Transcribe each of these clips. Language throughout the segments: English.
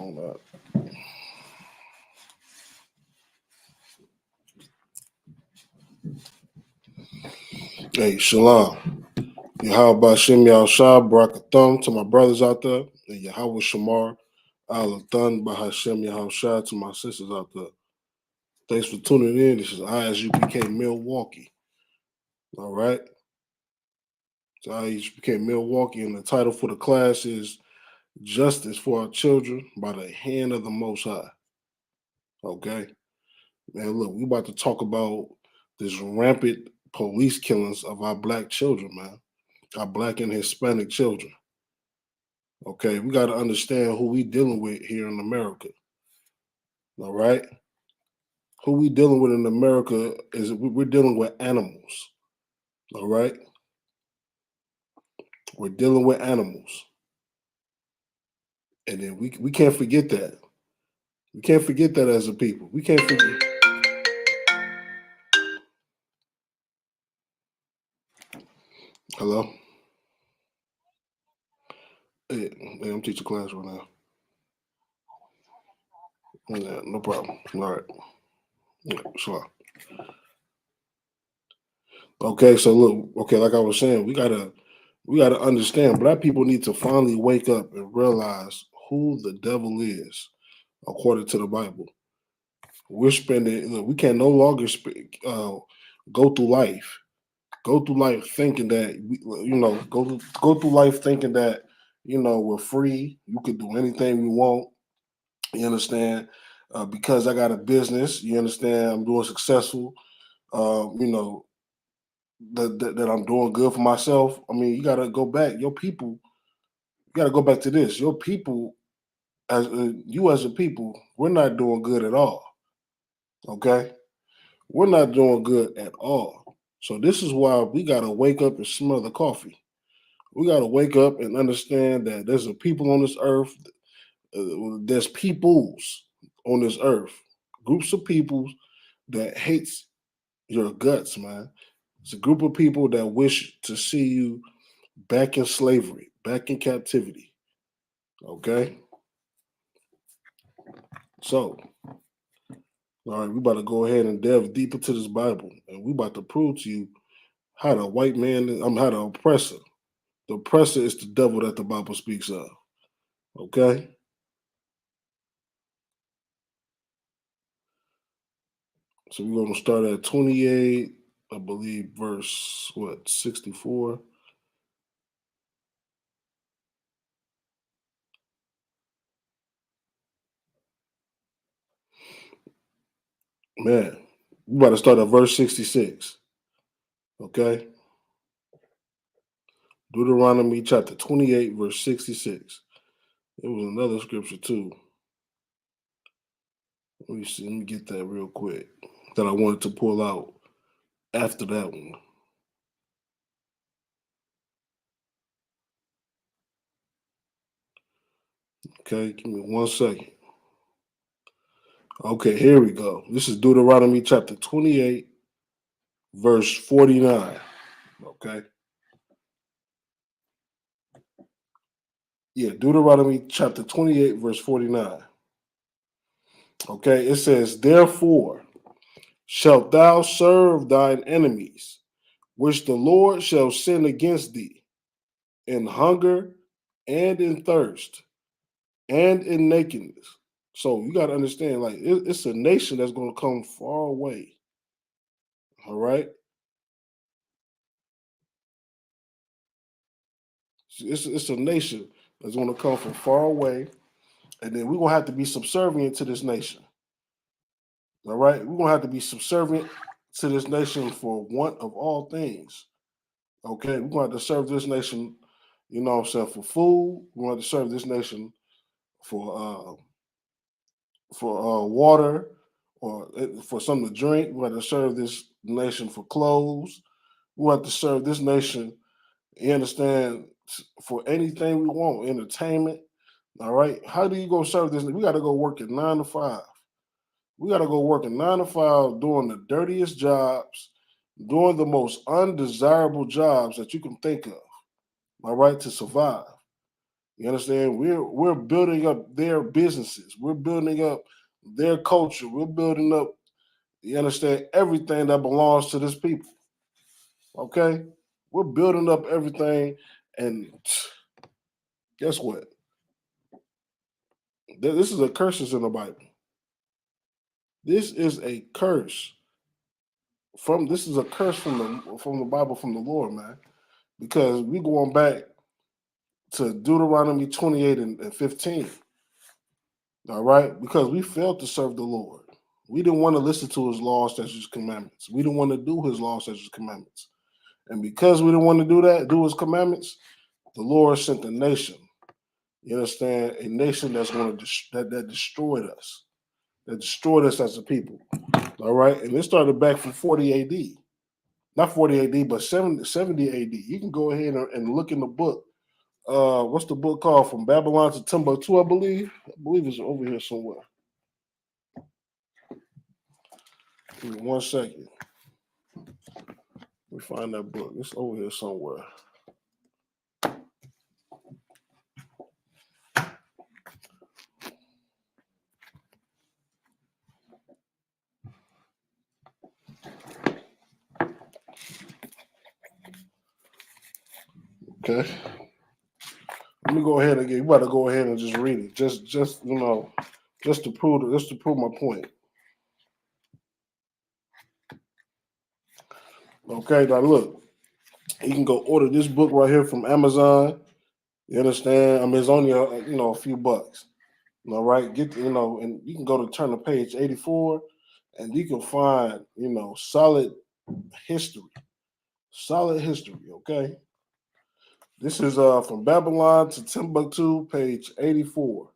Hold up. Hey, Shalom. Yahanna Shem Shah, Barakathum to my brothers out there, and Yahweh Shamar, Alathun, Bahashem Yahushua to my sisters out there. Thanks for tuning in. This is I.S.U.P.K Milwaukee. All right. So I.S.U.P.K Milwaukee, and the title for the class is Justice for Our Children by the Hand of the Most High. Okay. Man, look, we about to talk about this rampant police killings of our black children, man. Our black and Hispanic children. Okay, we got to understand who we dealing with here in America. All right? Who we dealing with in America is we're dealing with animals. All right? We're dealing with animals. And then we can't forget that. We can't forget that as a people. We can't forget. Hello? Yeah, I'm teaching class right now. Yeah, no problem. All right. Yeah, sure. Okay, so look, okay, like I was saying, we gotta understand black people need to finally wake up and realize who the devil is, according to the Bible. We're spending, look, we can no longer go through life thinking that, go through life thinking that, we're free. You could do anything we want. You understand? Because I got a business, you understand, I'm doing successful, that I'm doing good for myself. I mean, you got to go back. Your people, you got to go back to this. Your people, as you as a people, we're not doing good at all. Okay, we're not doing good at all. So this is why we got to wake up and smell the coffee. We got to wake up and understand that there's a people on this earth. There's peoples on this earth, groups of people that hates your guts, man. It's a group of people that wish to see you back in slavery, back in captivity. Okay? So, all right, we about to go ahead and delve deep into this Bible. And we about to prove to you how the white man, how the oppressor. The oppressor is the devil that the Bible speaks of. Okay? So we're going to start at 28, I believe, verse, 64? Man, we about to start at verse 66. Okay? Deuteronomy chapter 28, verse 66. It was another scripture too. Let me see. Let me get that real quick that I wanted to pull out after that one. Okay, give me 1 second. Okay, here we go. This is Deuteronomy chapter 28, verse 49. Okay. Yeah, Deuteronomy chapter 28, verse 49. Okay, it says, therefore shalt thou serve thine enemies, which the Lord shall send against thee, in hunger and in thirst and in nakedness. So you got to understand, like, it's a nation that's going to come far away. All right. It's a nation that's going to come from far away. And then we're going to have to be subservient to this nation. All right. We're going to have to be subservient to this nation for one of all things. Okay. We're going to have to serve this nation, you know what I'm saying, for food. We're going to have to serve this nation for water, or for something to drink. We have to serve this nation for clothes. We have to serve this nation, you understand, for anything we want, entertainment. All right. How do you go serve this? We got to go work at 9 to 5. We got to go work at 9 to 5 doing the dirtiest jobs, doing the most undesirable jobs that you can think of. All right, to survive. You understand? We're building up their businesses. We're building up their culture. We're building up, you understand, everything that belongs to this people. Okay? We're building up everything, and guess what? This is a curse in the Bible. This is a curse this is a curse from the Bible from the Lord, man. Because we going back to Deuteronomy 28 and 15. All right? Because we failed to serve the Lord. We didn't want to listen to his laws, statutes, commandments. We didn't want to do his laws, statutes, commandments. And because we didn't want to do his commandments, the Lord sent a nation. You understand? A nation that's going to that destroyed us. That destroyed us as a people. All right? And it started back from 40 AD. Not 40 AD, but 70 AD. You can go ahead and look in the book. What's the book called? From Babylon to Timbuktu, I believe. I believe it's over here somewhere. Give me 1 second. Let me find that book. It's over here somewhere. Okay. Let me go ahead and you better go ahead and just read it. Just to prove my point. Okay, now look. You can go order this book right here from Amazon. You understand? I mean, it's only a few bucks. All right, and you can go to turn to page 84, and you can find solid history. Solid history. Okay. This is from Babylon to Timbuktu, page 84.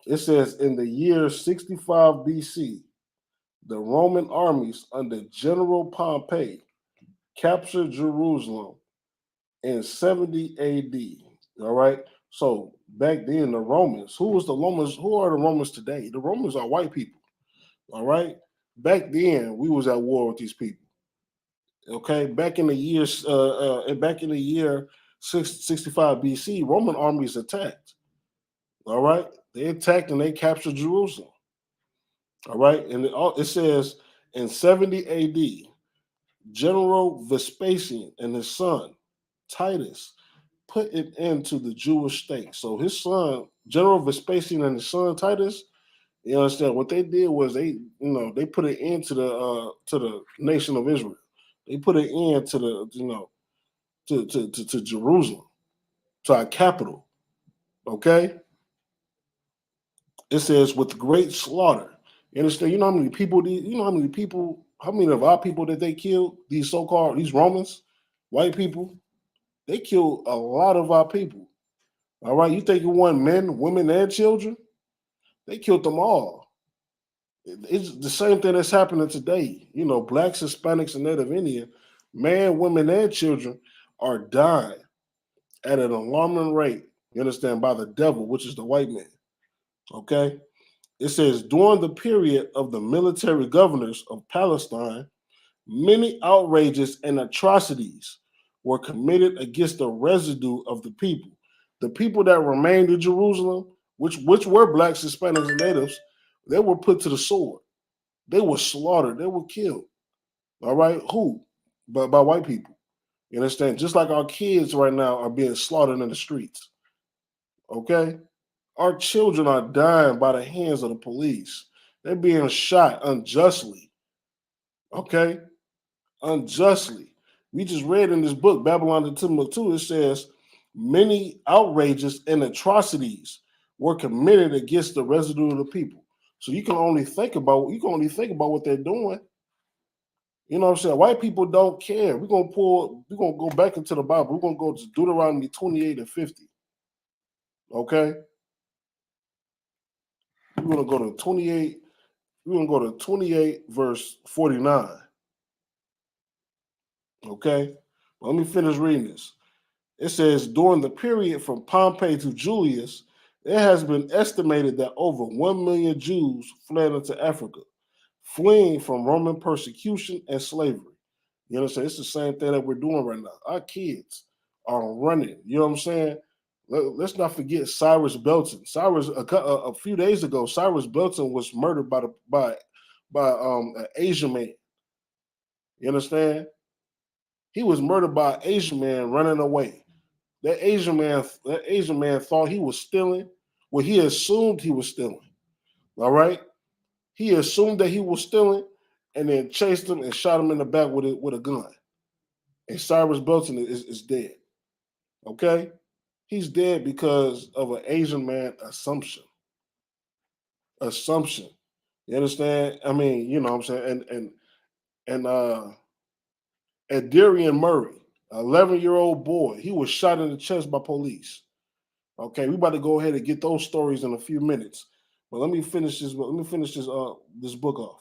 It says, in the year 65 BC, the Roman armies under General Pompey captured Jerusalem in 70 AD. All right. So back then, the Romans, who are the Romans today? The Romans are white people. All right. Back then, we was at war with these people. Okay. Back in the year 65 BC, Roman armies attacked. All right. They attacked and they captured Jerusalem. All right. And it says in 70 AD, General Vespasian and his son, Titus, put it into the Jewish state. So his son, General Vespasian and his son, Titus, you understand what they did was they put it into the nation of Israel. They put it into to Jerusalem, to our capital. Okay. It says with great slaughter. You understand? You know how many people? How many of our people that they killed? These Romans, white people. They killed a lot of our people. All right, you think it want men, women, and children? They killed them all. It's the same thing that's happening today. Blacks, Hispanics, and Native Indian, men, women, and children are dying at an alarming rate. You understand? By the devil, which is the white man. Okay. It says, during the period of the military governors of Palestine, many outrages and atrocities were committed against the residue of the people. The people that remained in Jerusalem, which were blacks, Hispanics, and natives, they were put to the sword. They were slaughtered. They were killed. All right? Who? By white people. You understand? Just like our kids right now are being slaughtered in the streets. Okay? Our children are dying by the hands of the police. They're being shot unjustly. Okay? Unjustly. We just read in this book, Babylon to Timbuktu, it says many outrages and atrocities were committed against the residue of the people. So you can only think about what they're doing. You know what I'm saying? White people don't care. We're gonna go back into the Bible. We're gonna go to Deuteronomy 28 and 50. Okay? We're gonna go to 28. We're gonna go to 28 verse 49. Okay? Let me finish reading this. It says, during the period from Pompey to Julius, it has been estimated that over 1 million Jews fled into Africa, fleeing from Roman persecution and slavery. You understand? It's the same thing that we're doing right now. Our kids are running. You know what I'm saying? Let's not forget Cyrus Belton. A few days ago, Cyrus Belton was murdered by an Asian man. You understand? He was murdered by an Asian man running away. That Asian man thought he was stealing. Well, he assumed he was stealing. All right? He assumed that he was stealing and then chased him and shot him in the back with a gun. And Cyrus Belton is dead. Okay? He's dead because of an Asian man assumption. Assumption. You understand? I mean, you know what I'm saying? And Darian Murray, an 11-year-old boy, he was shot in the chest by police. Okay, we about to go ahead and get those stories in a few minutes. But let me finish this. This book off.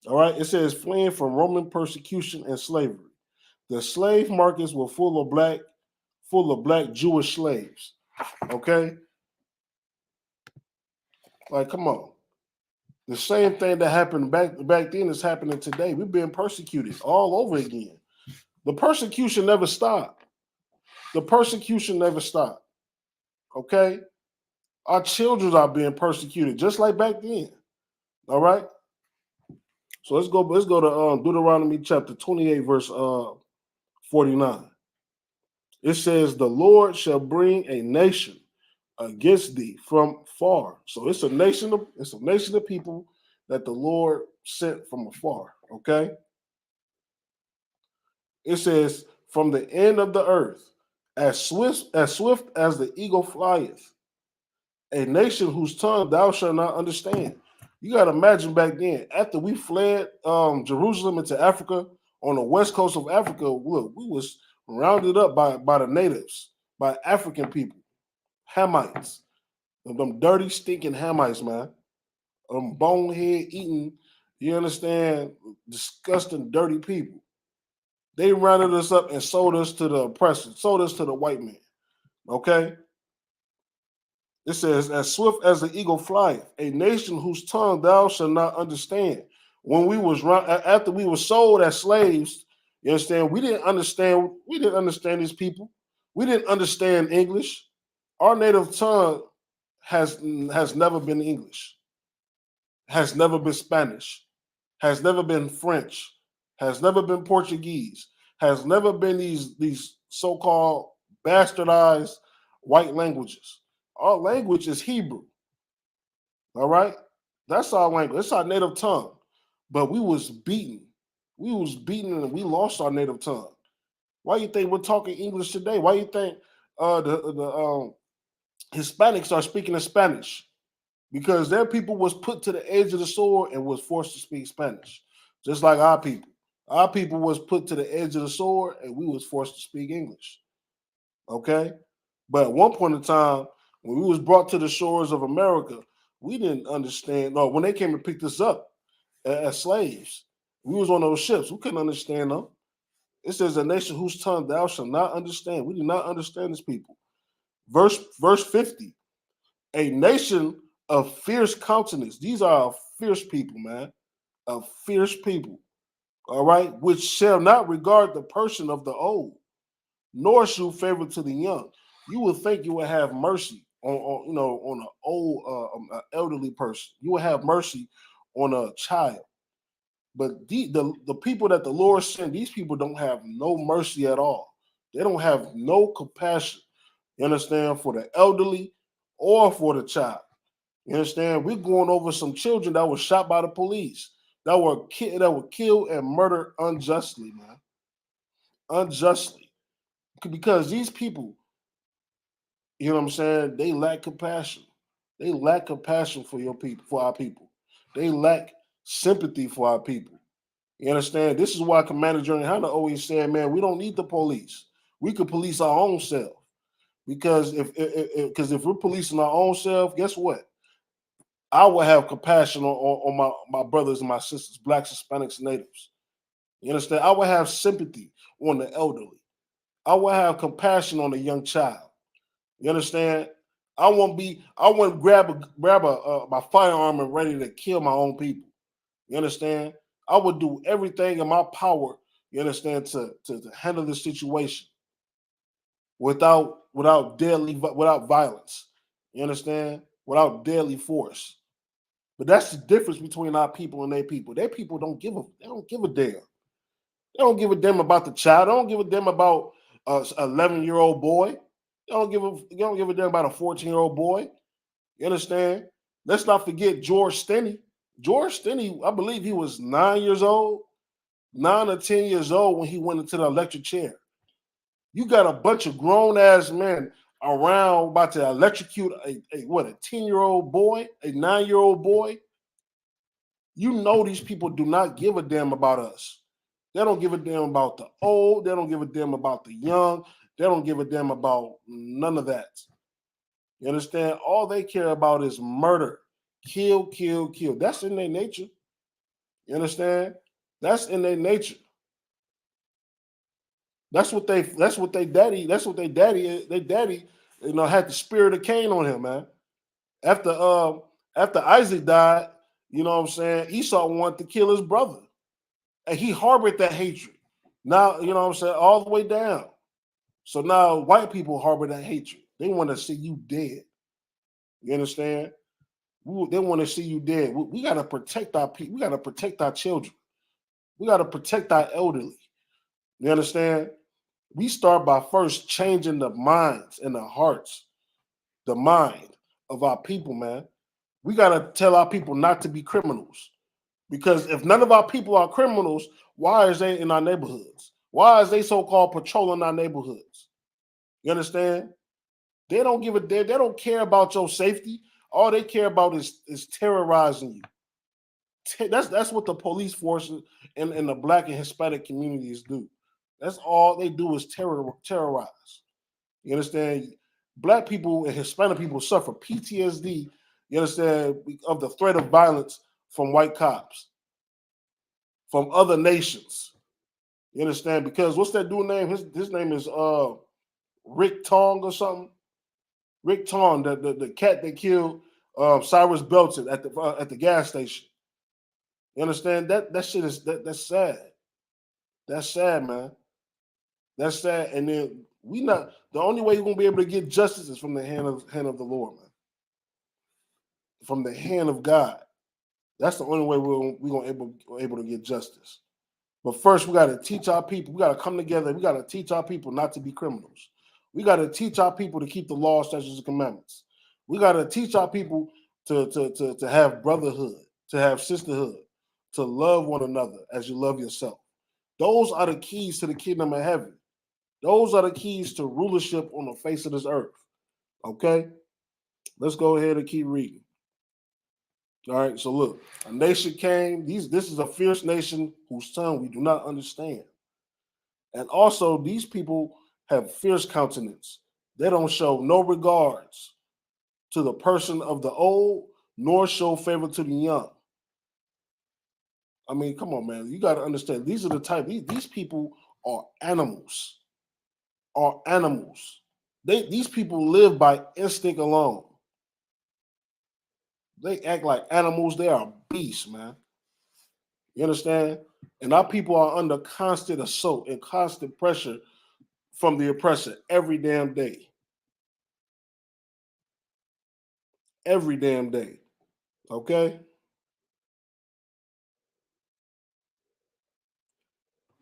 All right, it says fleeing from Roman persecution and slavery. The slave markets were full of black Jewish slaves. Okay, like come on. The same thing that happened back then is happening today. We've been persecuted all over again. The persecution never stopped. The persecution never stopped. Okay, our children are being persecuted just like back then. All right. So let's go. Let's go to Deuteronomy chapter 28, verse 49. It says, "The Lord shall bring a nation against thee from far." So it's a nation. It's a nation of people that the Lord sent from afar. Okay. It says, "From the end of the earth, as swift as the eagle flieth, a nation whose tongue thou shalt not understand." You got to imagine back then, after we fled Jerusalem into Africa, on the west coast of Africa, look, we was rounded up by the natives, by African people, Hamites, them dirty, stinking Hamites, man. Bonehead eating, you understand, disgusting, dirty people. They rounded us up and sold us to the oppressor, sold us to the white man. Okay? It says, "As swift as the eagle flieth, a nation whose tongue thou shalt not understand." When we was after we were sold as slaves, you understand, we didn't understand. We didn't understand these people. We didn't understand English. Our native tongue has never been English, has never been Spanish, has never been French, has never been Portuguese, has never been these so-called bastardized white languages. Our language is Hebrew. All right? That's our language. That's our native tongue. But we was beaten. We was beaten and we lost our native tongue. Why you think we're talking English today? Why you think the Hispanics are speaking in Spanish? Because their people was put to the edge of the sword and was forced to speak Spanish, just like our people. Our people was put to the edge of the sword and we was forced to speak English. Okay, but at one point in time, when we was brought to the shores of America, we didn't understand. No, when they came and picked us up as slaves, we was on those ships. We couldn't understand them. It says, "A nation whose tongue thou shalt not understand." We do not understand this people. Verse 50. "A nation of fierce countenance." These are fierce people, man. Of fierce people. All right, "which shall not regard the person of the old, nor shew favor to the young." You would think you would have mercy on an old, elderly person. You would have mercy on a child. But the people that the Lord sent, these people don't have no mercy at all. They don't have no compassion. You understand, for the elderly or for the child. You understand? We're going over some children that were shot by the police, that were killed and murdered unjustly, man. Unjustly. Because these people, you know what I'm saying, they lack compassion. They lack compassion for your people, for our people. They lack sympathy for our people. You understand? This is why Commander General Yahanna always said, man, we don't need the police. We could police our own self. Because if we're policing our own self, guess what? I will have compassion on my brothers and my sisters, blacks, Hispanics, and natives. You understand? I will have sympathy on the elderly. I will have compassion on the young child. You understand? I won't grab my firearm and ready to kill my own people. You understand? I would do everything in my power, you understand, to handle the situation. without violence. You understand? Without deadly force. But that's the difference between our people and their people. Their people don't give a damn. They don't give a damn about the child. They don't give a damn about a 11-year-old boy. They don't give a damn about a 14-year-old boy. You understand? Let's not forget George Stinney. George Stinney, I believe he was 9 or 10 years old when he went into the electric chair. You got a bunch of grown ass men around about to electrocute a 10-year-old boy, a 9-year-old boy. You know these people do not give a damn about us. They don't give a damn about the old. They don't give a damn about the young. They don't give a damn about none of that. You understand? All they care about is murder. Kill, kill, kill. That's in their nature. You understand? That's in their nature. That's what they daddy, had the spirit of Cain on him, man. After Isaac died, you know what I'm saying, Esau wanted to kill his brother. And he harbored that hatred. Now, you know what I'm saying, all the way down. So now white people harbor that hatred. They want to see you dead. You understand? They want to see you dead. We got to protect our people. We got to protect our children. We got to protect our elderly. You understand? We start by first changing the minds and the hearts, the mind of our people, man. We got to tell our people not to be criminals. Because if none of our people are criminals, why is they in our neighborhoods? Why is they so-called patrolling our neighborhoods? You understand? They don't give a damn. They don't care about your safety. All they care about is terrorizing you. That's what the police forces and the Black and Hispanic communities do. That's all they do is terrorize. You understand? Black people and Hispanic people suffer PTSD, you understand, of the threat of violence from white cops, from other nations. You understand? Because what's that dude name? His name is Rick Tong or something. Rick Tong, the cat that killed Cyrus Belton at the gas station. You understand? That shit is that's sad. That's sad, man. That's sad. And then the only way you're gonna be able to get justice is from the hand of the Lord, man. From the hand of God. That's the only way we're gonna able to get justice. But first, we got to teach our people. We got to come together. We got to teach our people not to be criminals. We got to teach our people to keep the law, statutes, and commandments. We got to teach our people to have brotherhood, to have sisterhood, to love one another as you love yourself. Those are the keys to the kingdom of heaven. Those are the keys to rulership on the face of this earth. Okay? Let's go ahead and keep reading. All right, so look, a nation came. This is a fierce nation whose tongue we do not understand. And also, these people have fierce countenance. They don't show no regards to the person of the old, nor show favor to the young. I mean, come on, man. You got to understand. These are the type. These people are animals. Are animals. These people live by instinct alone. They act like animals. They are beasts, man. You understand? And our people are under constant assault and constant pressure from the oppressor every damn day. Every damn day. Okay?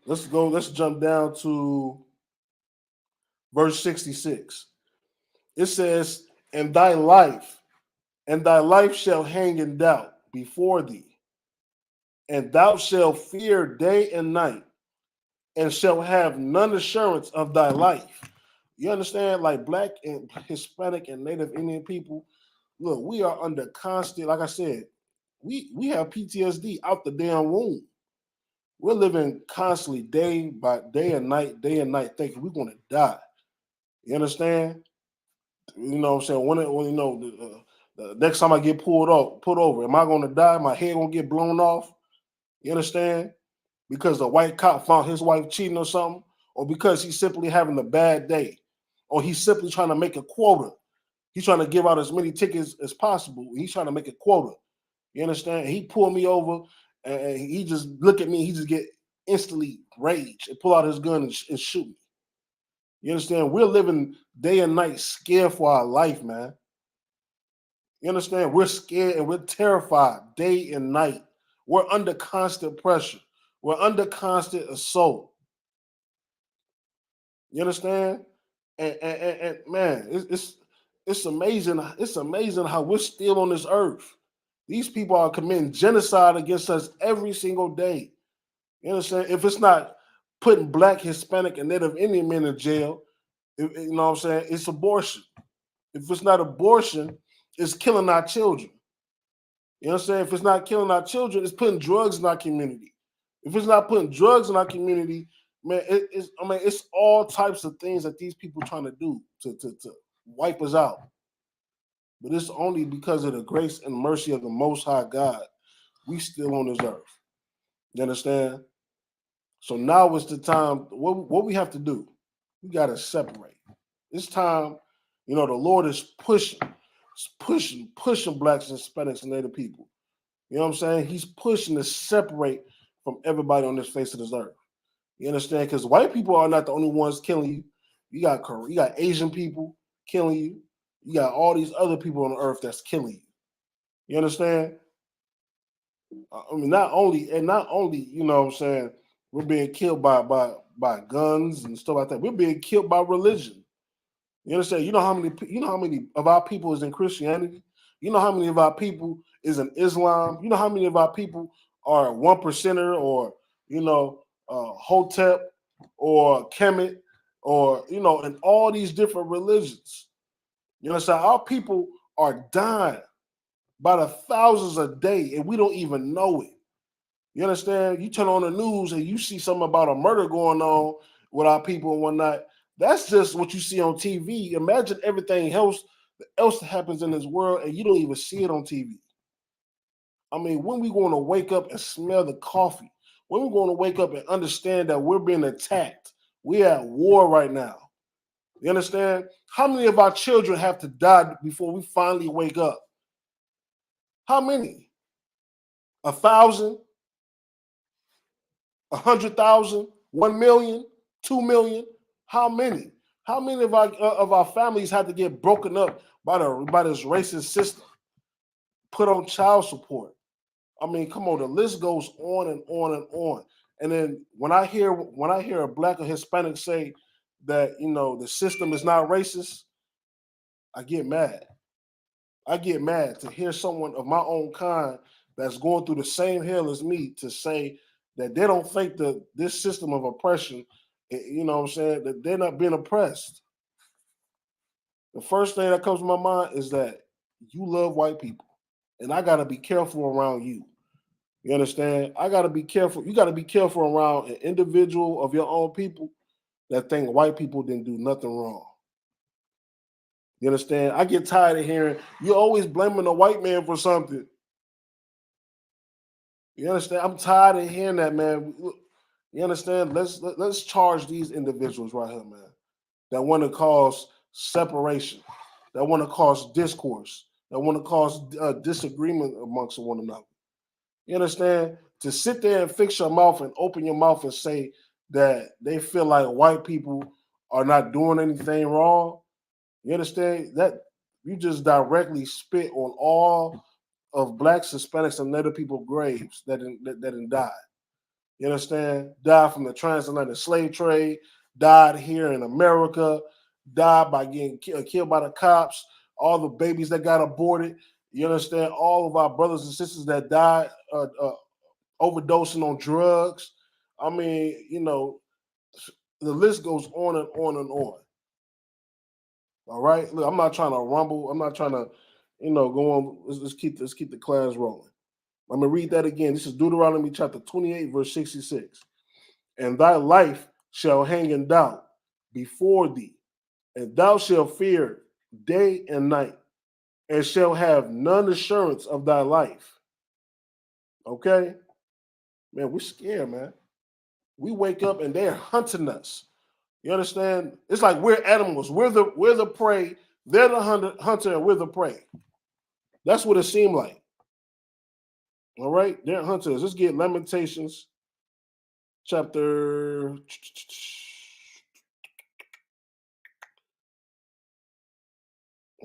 Let's jump down to verse 66. It says, and thy life shall hang in doubt before thee, and thou shalt fear day and night, and shall have none assurance of thy life. You understand? Like Black and Hispanic and Native Indian people, look, we are under constant, like I said, we have PTSD out the damn womb. We're living constantly day by day and night, thinking we're going to die. You understand? You know what I'm saying? When the next time I get pulled over, am I going to die? My head going to get blown off? You understand? Because the white cop found his wife cheating or something, or because he's simply having a bad day, or he's simply trying to make a quota. He's trying to give out as many tickets as possible. He's trying to make a quota. You understand? He pulled me over, and he just look at me. He just get instantly rage and pull out his gun and shoot me. You understand? We're living day and night scared for our life, man. You understand? We're scared and we're terrified day and night. We're under constant pressure. We're under constant assault. You understand? And man, it's amazing. It's amazing how we're still on this earth. These people are committing genocide against us every single day. You understand? If it's not putting Black, Hispanic, and Native Indian men in jail, you know what I'm saying? It's abortion. If it's not abortion, it's killing our children. You know what I'm saying? If it's not killing our children, it's putting drugs in our community. If it's not putting drugs in our community, man, it's all types of things that these people trying to do to wipe us out. But it's only because of the grace and mercy of the Most High God we still on this earth. You understand? So now is the time. What we have to do? We got to separate. It's time. You know, the Lord is pushing Blacks, Hispanics, and Native people. You know what I'm saying? He's pushing to separate from everybody on this face of this earth. You understand? Because white people are not the only ones killing you. You got Asian people killing you. You got all these other people on the earth that's killing you. You understand? I mean, not only, you know what I'm saying, we're being killed by guns and stuff like that. We're being killed by religion. You understand? You know how many of our people is in Christianity? You know how many of our people is in Islam? You know how many of our people are one percenter or Hotep or Kemet or in all these different religions. You understand? Our people are dying by the thousands a day, and we don't even know it. You understand? You turn on the news and you see something about a murder going on with our people and whatnot. That's just what you see on TV. Imagine everything else that happens in this world and you don't even see it on TV. I mean, when we going to wake up and smell the coffee? When we going to wake up and understand that we're being attacked? We're at war right now. You understand? How many of our children have to die before we finally wake up? How many? 1,000? 100,000, 1 million, 2 million. How many? How many of our families had to get broken up by this racist system? Put on child support. I mean, come on, the list goes on and on and on. And then when I hear a Black or Hispanic say that the system is not racist, I get mad. I get mad to hear someone of my own kind that's going through the same hell as me to say that they don't think that this system of oppression, you know what I'm saying, that they're not being oppressed. The first thing that comes to my mind is that you love white people, and I got to be careful around you. You understand? I got to be careful. You got to be careful around an individual of your own people that think white people didn't do nothing wrong. You understand? I get tired of hearing you're always blaming the white man for something. You understand? I'm tired of hearing that, man. You understand? Let's charge these individuals right here, man, that want to cause separation, that want to cause discourse, that want to cause disagreement amongst one another. You understand? To sit there and fix your mouth and open your mouth and say that they feel like white people are not doing anything wrong. You understand? That you just directly spit on all of Blacks, Hispanics, and Native people graves that died. You understand? Died from the transatlantic slave trade, died here in America, died by getting killed by the cops, all the babies that got aborted. You understand? All of our brothers and sisters that died overdosing on drugs. I mean, the list goes on and on and on. All right. Look, I'm not trying to rumble. I'm not trying to, go on. Let's keep the class rolling. Let me read that again. This is Deuteronomy chapter 28, verse 66. And thy life shall hang in doubt before thee, and thou shalt fear day and night, and shall have none assurance of thy life. Okay? Man, we're scared, man. We wake up and they're hunting us. You understand? It's like we're animals. We're the prey. They're the hunter, and we're the prey. That's what it seemed like. All right? They're hunters. Let's get Lamentations chapter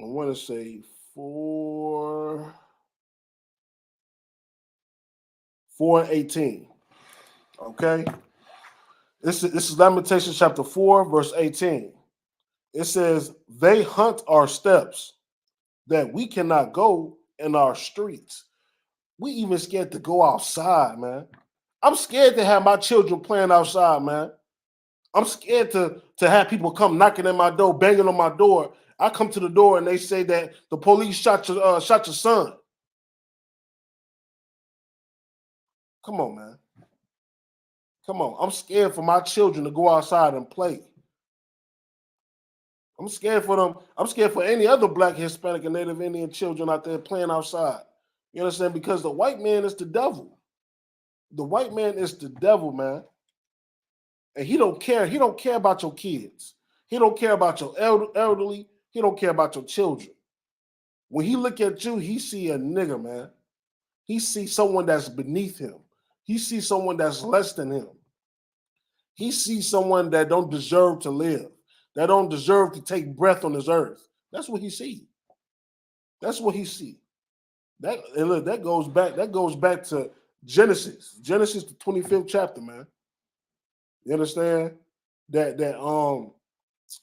I want to say 4:18. Okay? This is Lamentations chapter 4, verse 18. It says, they hunt our steps that we cannot go in our streets. We even scared to go outside, man. I'm scared to have my children playing outside, man. I'm scared to have people come knocking at my door, banging on my door. I come to the door and they say that the police shot your son. Come on, man. Come on. I'm scared for my children to go outside and play. I'm scared for them. I'm scared for any other Black, Hispanic, and Native Indian children out there playing outside. You understand? Because the white man is the devil. The white man is the devil, man. And he don't care. He don't care about your kids. He don't care about your elderly. He don't care about your children. When he look at you, he see a nigger, man. He sees someone that's beneath him. He sees someone that's less than him. He sees someone that don't deserve to live, that don't deserve to take breath on this earth. That's what he sees. That's what he sees. That goes back to Genesis. Genesis, the 25th chapter, man. You understand? That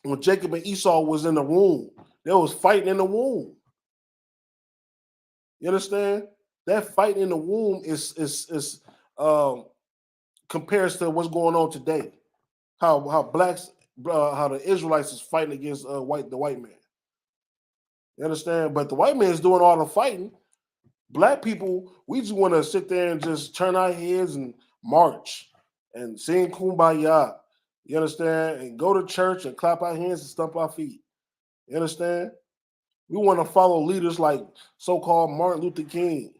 when Jacob and Esau was in the womb, they was fighting in the womb. You understand? That fight in the womb is compares to what's going on today. How blacks, how the Israelites is fighting against the white man. You understand? But the white man is doing all the fighting. Black people, we just want to sit there and just turn our heads and march and sing kumbaya. You understand? And go to church and clap our hands and stomp our feet. You understand? We want to follow leaders like so-called Martin Luther King.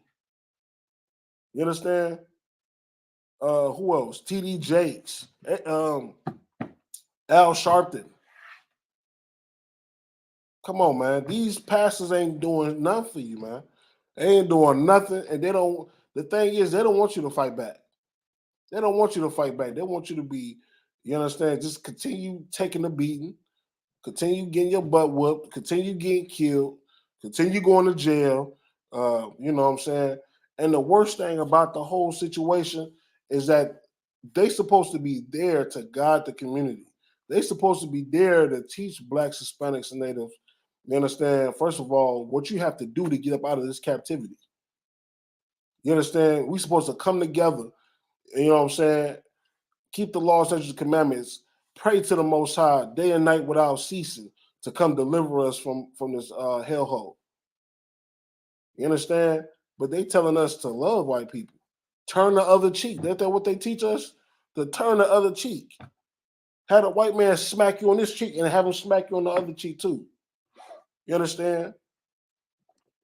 You understand? Who else? T.D. Jakes, Al Sharpton. Come on, man. These pastors ain't doing nothing for you, man. They ain't doing nothing, and they don't. The thing is, they don't want you to fight back. They don't want you to fight back. They want you to be, you understand, just continue taking the beating, continue getting your butt whooped, continue getting killed, continue going to jail. You know what I'm saying? And the worst thing about the whole situation is that they supposed to be there to guide the community. They supposed to be there to teach Blacks, Hispanics, and Natives. You understand? First of all, what you have to do to get up out of this captivity. You understand? We supposed to come together. You know what I'm saying? Keep the laws, statutes, and commandments. Pray to the Most High day and night without ceasing to come deliver us from this hellhole. You understand? But they telling us to love white people. Turn the other cheek. Isn't that what they teach us? To turn the other cheek. Have a white man smack you on this cheek and have him smack you on the other cheek too. You understand?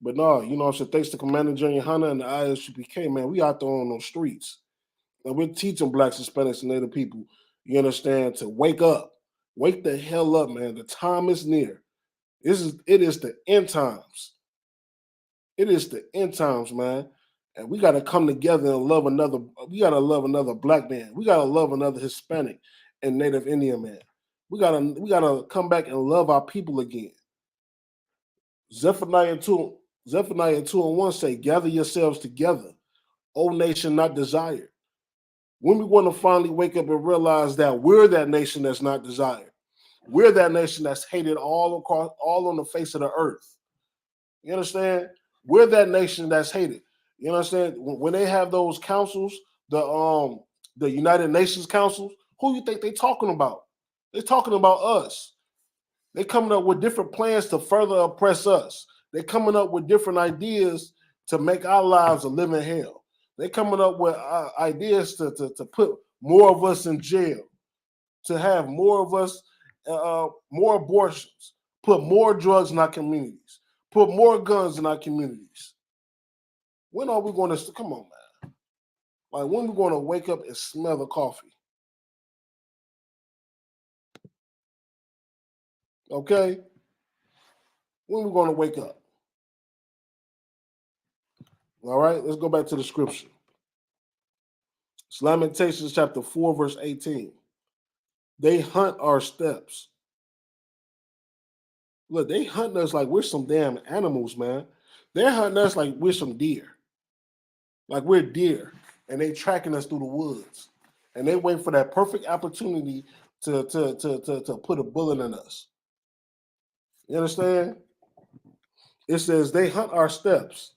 But no, you know what I'm saying? Thanks to Commander General Yahanna and the I.S.U.P.K, man, we out there on those streets. And we're teaching Blacks, Hispanics, and Native people, you understand, to wake up. Wake the hell up, man. The time is near. It is the end times. It is the end times, man. And we got to come together and love another. We got to love another Black man. We got to love another Hispanic and Native Indian man. We gotta come back and love our people again. Zephaniah 2 and 1 say, gather yourselves together, O nation not desired. When we want to finally wake up and realize that we're that nation that's not desired. We're that nation that's hated all on the face of the earth. You understand? We're that nation that's hated. You understand? When they have those councils, the United Nations councils, who you think they talking about? They're talking about us. They're coming up with different plans to further oppress us. They're coming up with different ideas to make our lives a living hell. They're coming up with ideas to put more of us in jail, to have more of us, more abortions, put more drugs in our communities, put more guns in our communities. When are we going to, come on, man. Like, when are we going to wake up and smell the coffee? Okay? When are we going to wake up? All right, let's go back to the scripture. It's Lamentations chapter 4, verse 18. They hunt our steps. Look, they hunting us like we're some damn animals, man. They're hunting us like we're some deer. Like we're deer. And they tracking us through the woods. And they wait for that perfect opportunity to put a bullet in us. You understand? It says they hunt our steps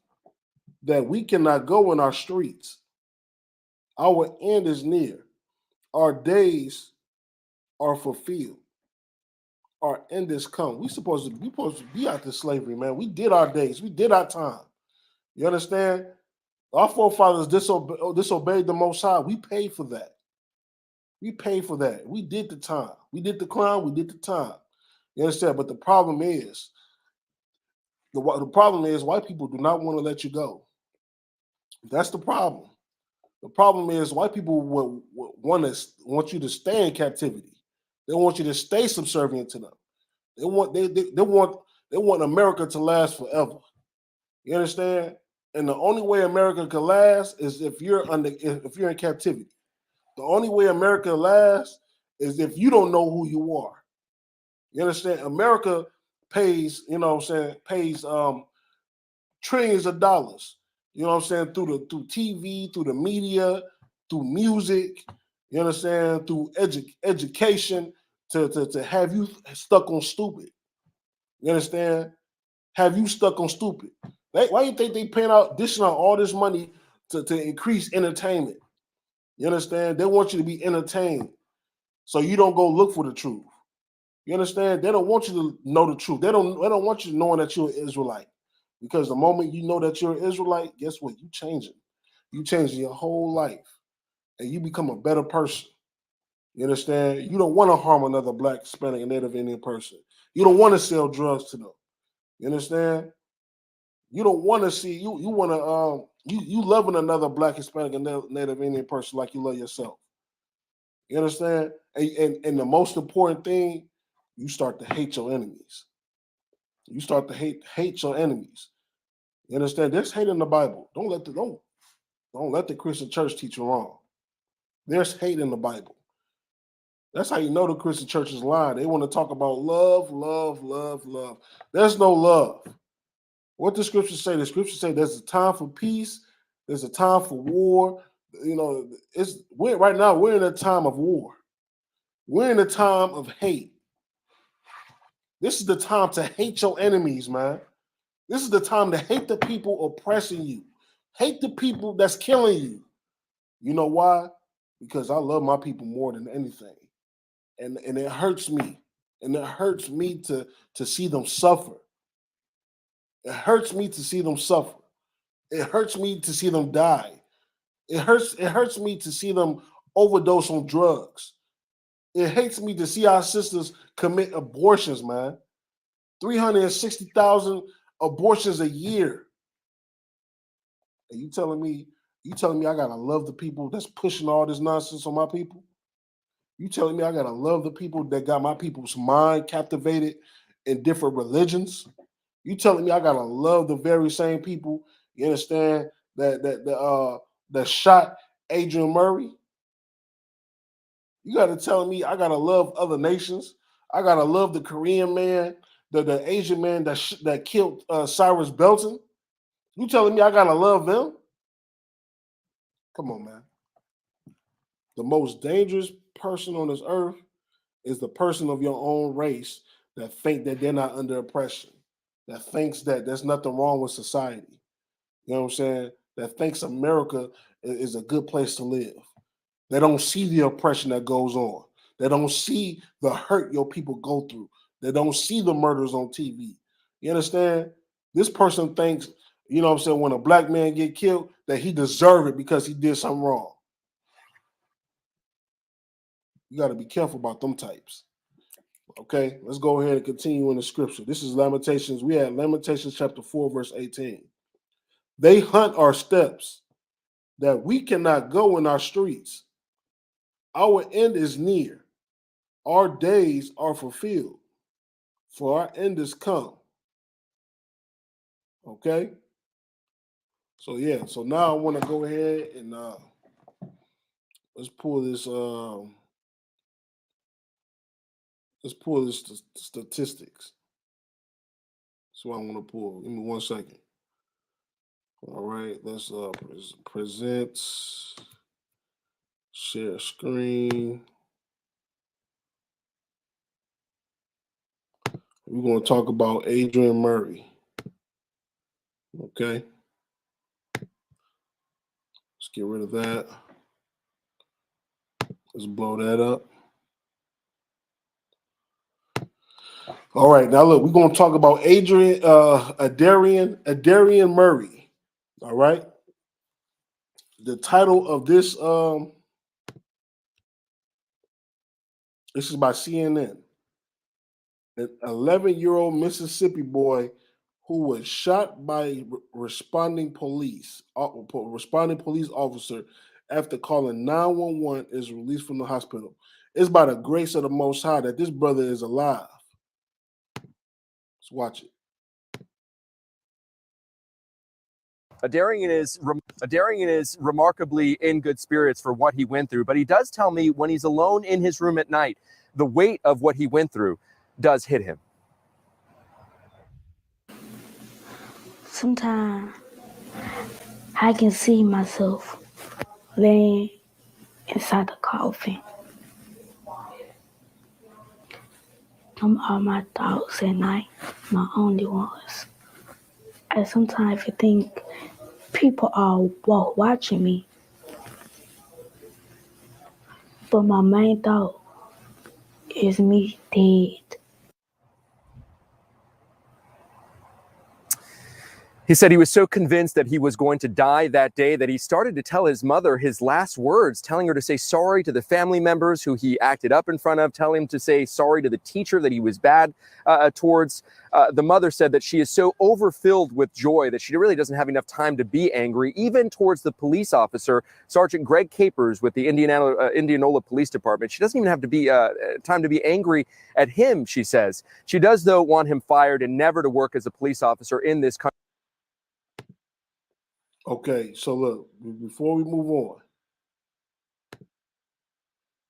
that we cannot go in our streets. Our end is near. Our days are fulfilled. Our end is come. We supposed to be out of slavery, man. We did our days. We did our time. You understand? Our forefathers disobeyed the Most High. We paid for that. We paid for that. We did the time. We did the crime. We did the time. You understand? But the problem is, the problem is, white people do not want to let you go. That's the problem. The problem is, white people want you to stay in captivity. They want you to stay subservient to them. They want America to last forever. You understand? And the only way America can last is if you're in captivity. The only way America lasts is if you don't know who you are. You understand? America pays, pays trillions of dollars. You know what I'm saying? Through TV, through the media, through music. You understand? Through education to have you stuck on stupid. You understand? Have you stuck on stupid? Why do you think they dishing out all this money to increase entertainment? You understand? They want you to be entertained, so you don't go look for the truth. You understand? They don't want you to know the truth. They don't want you knowing that you're an Israelite. Because the moment you know that you're an Israelite, guess what? You changing. You changing your whole life. And you become a better person. You understand? You don't want to harm another Black, Hispanic, and Native Indian person. You don't want to sell drugs to them. You understand? You don't want to see you want to you loving another Black, Hispanic, and Native Indian person like you love yourself. You understand? And the most important thing, you start to hate your enemies. You start to hate your enemies. You understand? There's hate in the Bible. Don't let the Christian church teach you wrong. There's hate in the Bible. That's how you know the Christian church is lying. They want to talk about love, love, love, love. There's no love. What the scriptures say? The scriptures say there's a time for peace. There's a time for war. You know, right now we're in a time of war. We're in a time of hate. This is the time to hate your enemies, man. This is the time to hate the people oppressing you. Hate the people that's killing you. You know why? Because I love my people more than anything. And it hurts me. And it hurts me to see them suffer. It hurts me to see them suffer. It hurts me to see them die. It hurts me to see them overdose on drugs. It hates me to see our sisters commit abortions, man. 360,000 abortions a year. And you telling me I gotta love the people that's pushing all this nonsense on my people? You telling me I gotta love the people that got my people's mind captivated in different religions? You telling me I gotta love the very same people, you understand, that shot Adrian Murray? You gotta tell me I gotta love other nations. I gotta love the Korean man, the Asian man that killed Cyrus Belton. You telling me I gotta love them? Come on, man. The most dangerous person on this earth is the person of your own race that think that they're not under oppression, that thinks that there's nothing wrong with society. You know what I'm saying? That thinks America is a good place to live. They don't see the oppression that goes on. They don't see the hurt your people go through. They don't see the murders on TV. You understand? This person thinks, you know what I'm saying, when a Black man get killed, that he deserved it because he did something wrong. You got to be careful about them types. Okay, let's go ahead and continue in the scripture. This is Lamentations. We had Lamentations chapter 4, verse 18. They hunt our steps that we cannot go in our streets. Our end is near. Our days are fulfilled, for our end is come. Okay? So yeah, so now I want to go ahead and let's pull this statistics. That's what I want to pull. Give me 1 second. All right, let's present, share screen. We're going to talk about Adrian Murray. Okay. Let's get rid of that. Let's blow that up. All right, now look, we're going to talk about Adrian Murray. All right. The title of this is by CNN. An 11-year-old Mississippi boy who was shot by responding police officer after calling 911 is released from the hospital. It's by the grace of the Most High that this brother is alive. Let's watch it. Darian is remarkably in good spirits for what he went through, but he does tell me when he's alone in his room at night, the weight of what he went through does hit him. Sometimes I can see myself laying inside the coffin. Them are my thoughts at night, my only ones. I sometimes think people are watching me, but my main thought is me dead. He said he was so convinced that he was going to die that day that he started to tell his mother his last words, telling her to say sorry to the family members who he acted up in front of, telling him to say sorry to the teacher that he was bad towards. The mother said that she is so overfilled with joy that she really doesn't have enough time to be angry, even towards the police officer, Sergeant Greg Capers with the Indianola Police Department. She doesn't even have to be time to be angry at him, she says. She does, though, want him fired and never to work as a police officer in this country. Okay, so look, before we move on,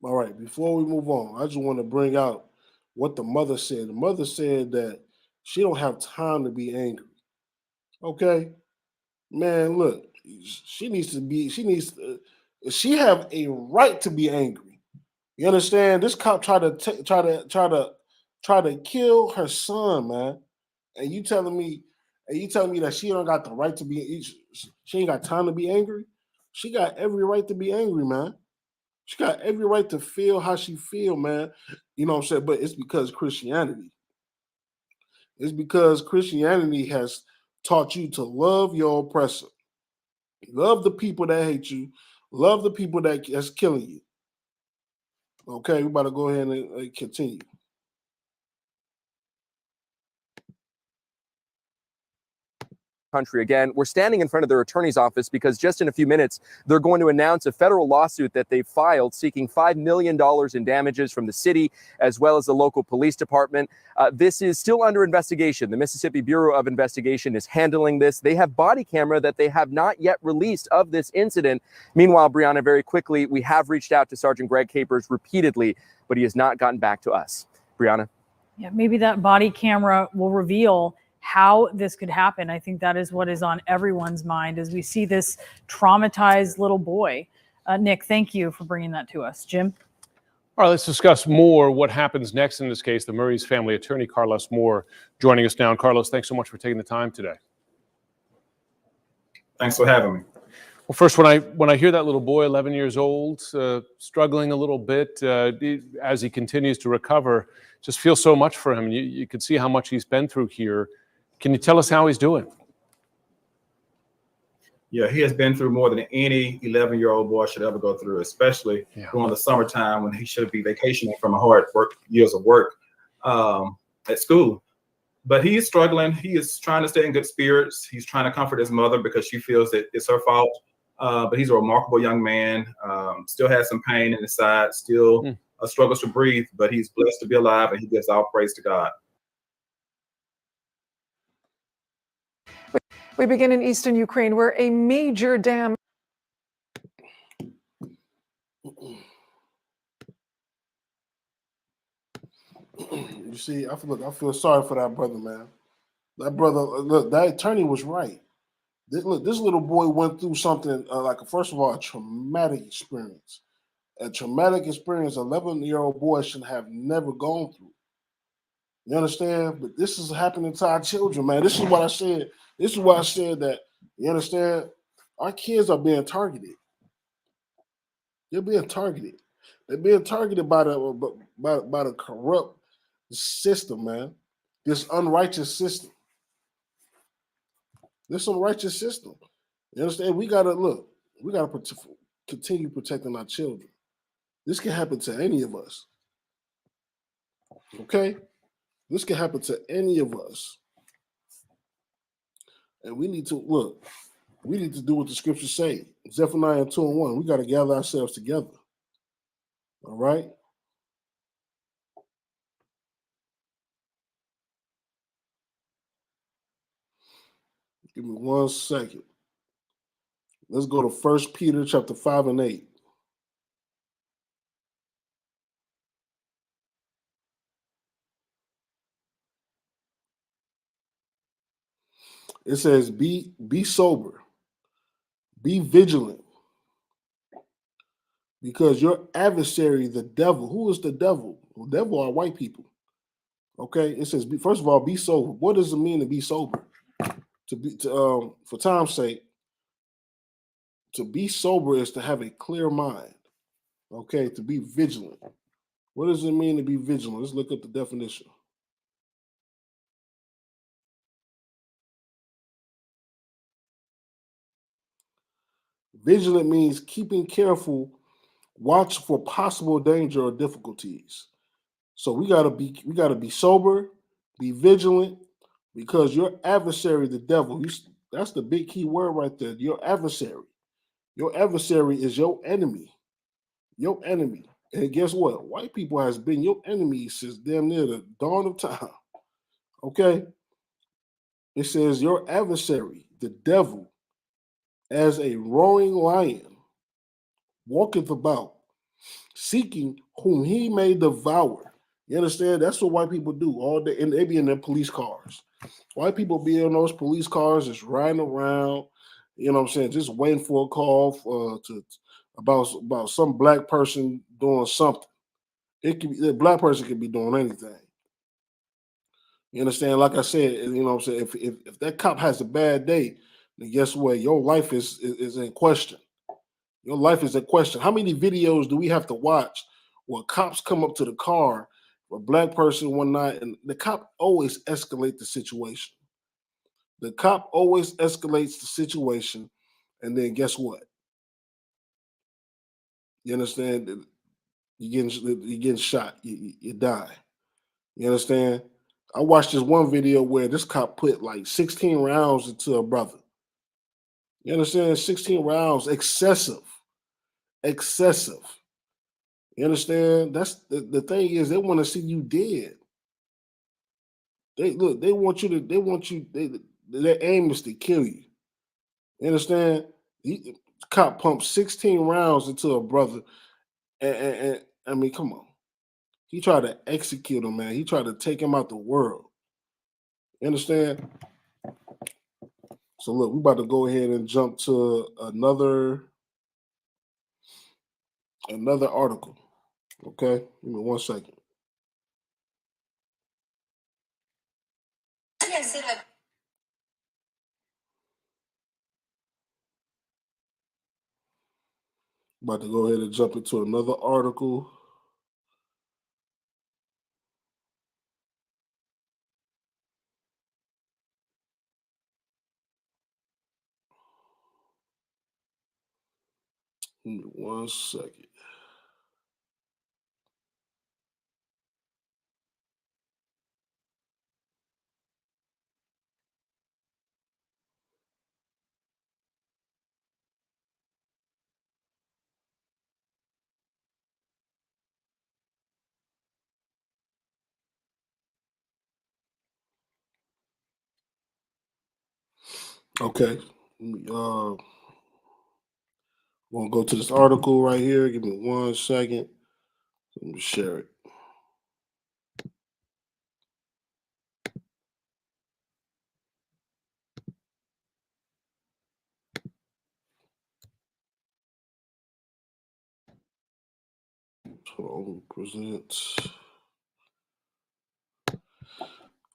all right, before we move on, I just want to bring out what the mother said. The mother said that she don't have time to be angry. Okay, man, look, she have a right to be angry. You understand? This cop tried to kill her son, man, and you telling me that she don't got the right to be? She ain't got time to be angry. She got every right to be angry, man. She got every right to feel how she feel, man. You know what I'm saying? But it's because Christianity. It's because Christianity has taught you to love your oppressor. Love the people that hate you. Love the people that's killing you. Okay, we about to go ahead and continue. Country again. We're standing in front of their attorney's office because just in a few minutes, they're going to announce a federal lawsuit that they've filed seeking $5 million in damages from the city as well as the local police department. This is still under investigation. The Mississippi Bureau of Investigation is handling this. They have body camera that they have not yet released of this incident. Meanwhile, Brianna, very quickly, we have reached out to Sergeant Greg Capers repeatedly, but he has not gotten back to us. Brianna? Yeah, maybe that body camera will reveal how this could happen. I think that is what is on everyone's mind as we see this traumatized little boy. Nick, thank you for bringing that to us. Jim? All right, let's discuss more what happens next in this case. The Murray's family attorney, Carlos Moore, joining us now. And Carlos, thanks so much for taking the time today. Thanks for having me. Well, first, when I hear that little boy, 11 years old, struggling a little bit as he continues to recover, just feel so much for him. You can see how much he's been through here. Can you tell us how he's doing? Yeah, he has been through more than any 11-year-old boy should ever go through, especially during the summertime when he should be vacationing from a hard years of work at school. But he is struggling. He is trying to stay in good spirits. He's trying to comfort his mother because she feels that it's her fault. But he's a remarkable young man, still has some pain in his side, still struggles to breathe, but he's blessed to be alive, and he gives all praise to God. We begin in eastern Ukraine, where a major dam. You see, I feel sorry for that brother, man. That brother, look, that attorney was right. This little boy went through something like, first of all, a traumatic experience. A traumatic experience 11-year-old boy should have never gone through. You understand? But this is happening to our children, man. This is what I said. This is why I said that, you understand? Our kids are being targeted. They're being targeted. They're being targeted by the corrupt system, man. This unrighteous system. This unrighteous system. You understand? We gotta look. We gotta continue protecting our children. This can happen to any of us. Okay? This can happen to any of us. And we need to look. We need to do what the scriptures say. Zephaniah 2:1. We got to gather ourselves together. All right? Give me 1 second. Let's go to 1 Peter chapter 5 and 8. It says, be sober, be vigilant, because your adversary, the devil, who is the devil? The devil are white people. Okay, it says, first of all, be sober. What does it mean to be sober? For time's sake, to be sober is to have a clear mind. Okay, to be vigilant. What does it mean to be vigilant? Let's look up the definition. Vigilant means keeping careful watch for possible danger or difficulties. So we gotta be sober, be vigilant, because your adversary, the devil, that's the big key word right there. Your adversary. Your adversary is your enemy. Your enemy. And guess what? White people has been your enemy since damn near the dawn of time. Okay? It says your adversary, the devil, as a roaring lion, walketh about, seeking whom he may devour. You understand? That's what white people do all day, and they be in their police cars. White people be in those police cars, just riding around. You know what I'm saying? Just waiting for a call about some black person doing something. It can be the black person could be doing anything. You understand? Like I said, you know what I'm saying. If that cop has a bad day, then guess what? Your life is in question. Your life is in question. How many videos do we have to watch where cops come up to the car, a black person one night, and the cop always escalate the situation. The cop always escalates the situation, and then guess what? You understand? You're getting shot. You die. You understand? I watched this one video where this cop put like 16 rounds into a brother. You understand? 16 rounds, excessive. Excessive. You understand? That's the thing is they want to see you dead. They want you, their aim is to kill you. You understand? Cop pumped 16 rounds into a brother, and I mean, come on. He tried to execute him, man. He tried to take him out the world. You understand? So look, we about to go ahead and jump to another article. Okay? Give me 1 second. About to go ahead and jump into another article. Give me 1 second. Okay. We'll go to this article right here. Give me 1 second. Let me share it. Hold on, present.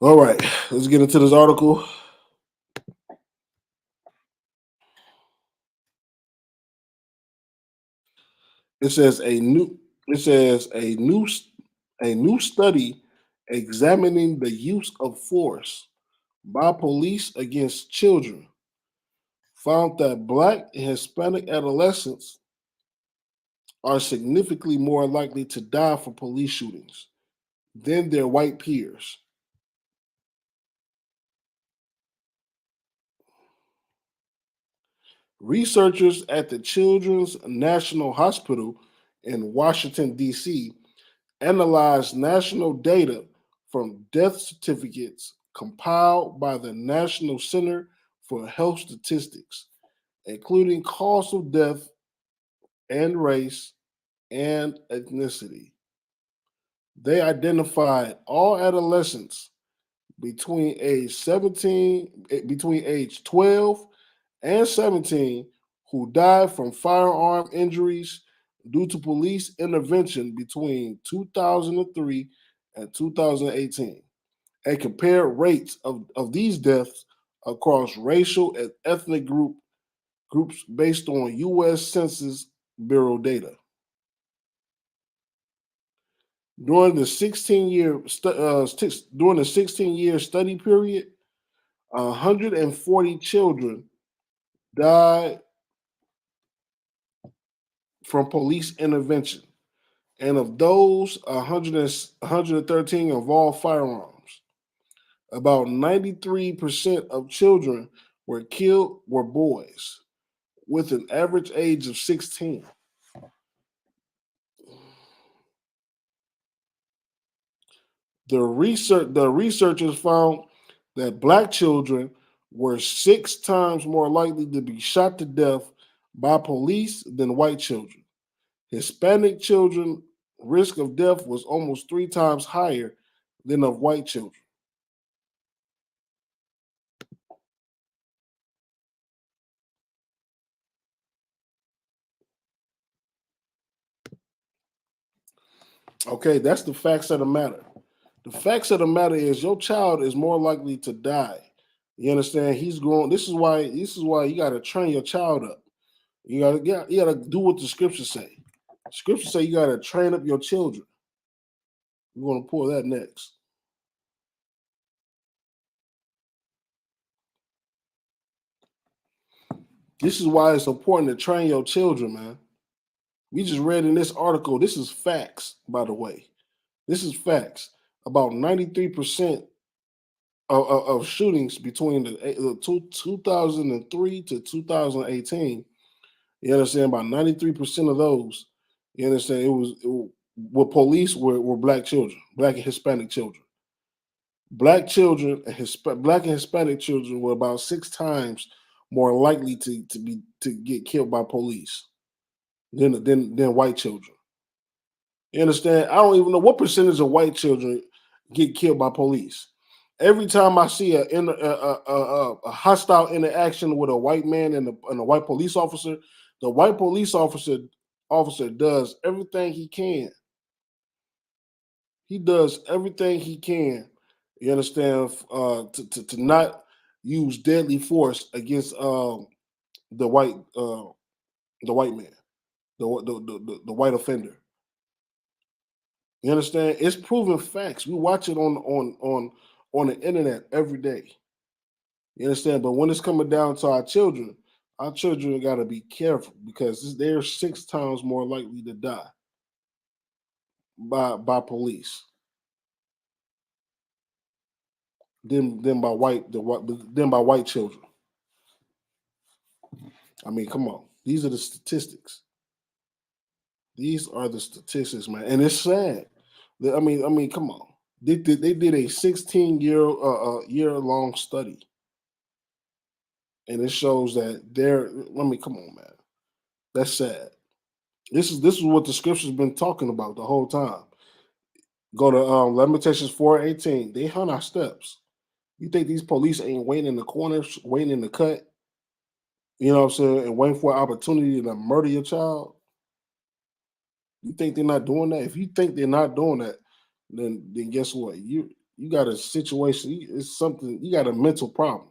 All right, let's get into this article. It says a new study examining the use of force by police against children found that Black and Hispanic adolescents are significantly more likely to die from police shootings than their white peers. Researchers at the Children's National Hospital in Washington, D.C., analyzed national data from death certificates compiled by the National Center for Health Statistics, including cause of death and race and ethnicity. They identified all adolescents between age 12 and 17 who died from firearm injuries due to police intervention between 2003 and 2018, and compared rates of these deaths across racial and ethnic groups based on U.S. Census Bureau data. During the 16-year study period, 140 children died from police intervention, and of those, 113 involved firearms. About 93% of children were killed were boys, with an average age of 16. The researchers found that Black children were 6 times more likely to be shot to death by police than white children. Hispanic children risk of death was almost 3 times higher than of white children. Okay, that's the facts of the matter. The facts of the matter is your child is more likely to die. You understand? He's growing. This is why you gotta train your child up. You gotta do what the scriptures say. Scriptures say you gotta train up your children. We're gonna pull that next. This is why it's important to train your children, man. We just read in this article. This is facts, by the way. This is facts. About 93% of shootings between the 2003 to 2018. You understand? About 93% of those. You understand? What police were Black children, Black and Hispanic children. Black children and Black and Hispanic children were about 6 times more likely to get killed by police than white children. You understand? I don't even know what percentage of white children get killed by police. Every time I see a hostile interaction with a white man and a white police officer, the white police officer does everything he can. He does everything he can. You understand? To not use deadly force against the white man, the white offender. You understand? It's proven facts. We watch it on the internet every day. You understand? But when it's coming down to our children got to be careful because they're 6 times more likely to die by police than by white children. I mean, come on. These are the statistics. These are the statistics, man, and it's sad. I mean, come on. They did a 16-year-long study, and it shows that come on, man. That's sad. This is what the scripture's been talking about the whole time. Go to Lamentations 4:18. They hunt our steps. You think these police ain't waiting in the corners, waiting in the cut? You know what I'm saying? And waiting for an opportunity to murder your child? You think they're not doing that? If you think they're not doing that, then guess what? You got a situation. It's something. You got a mental problem.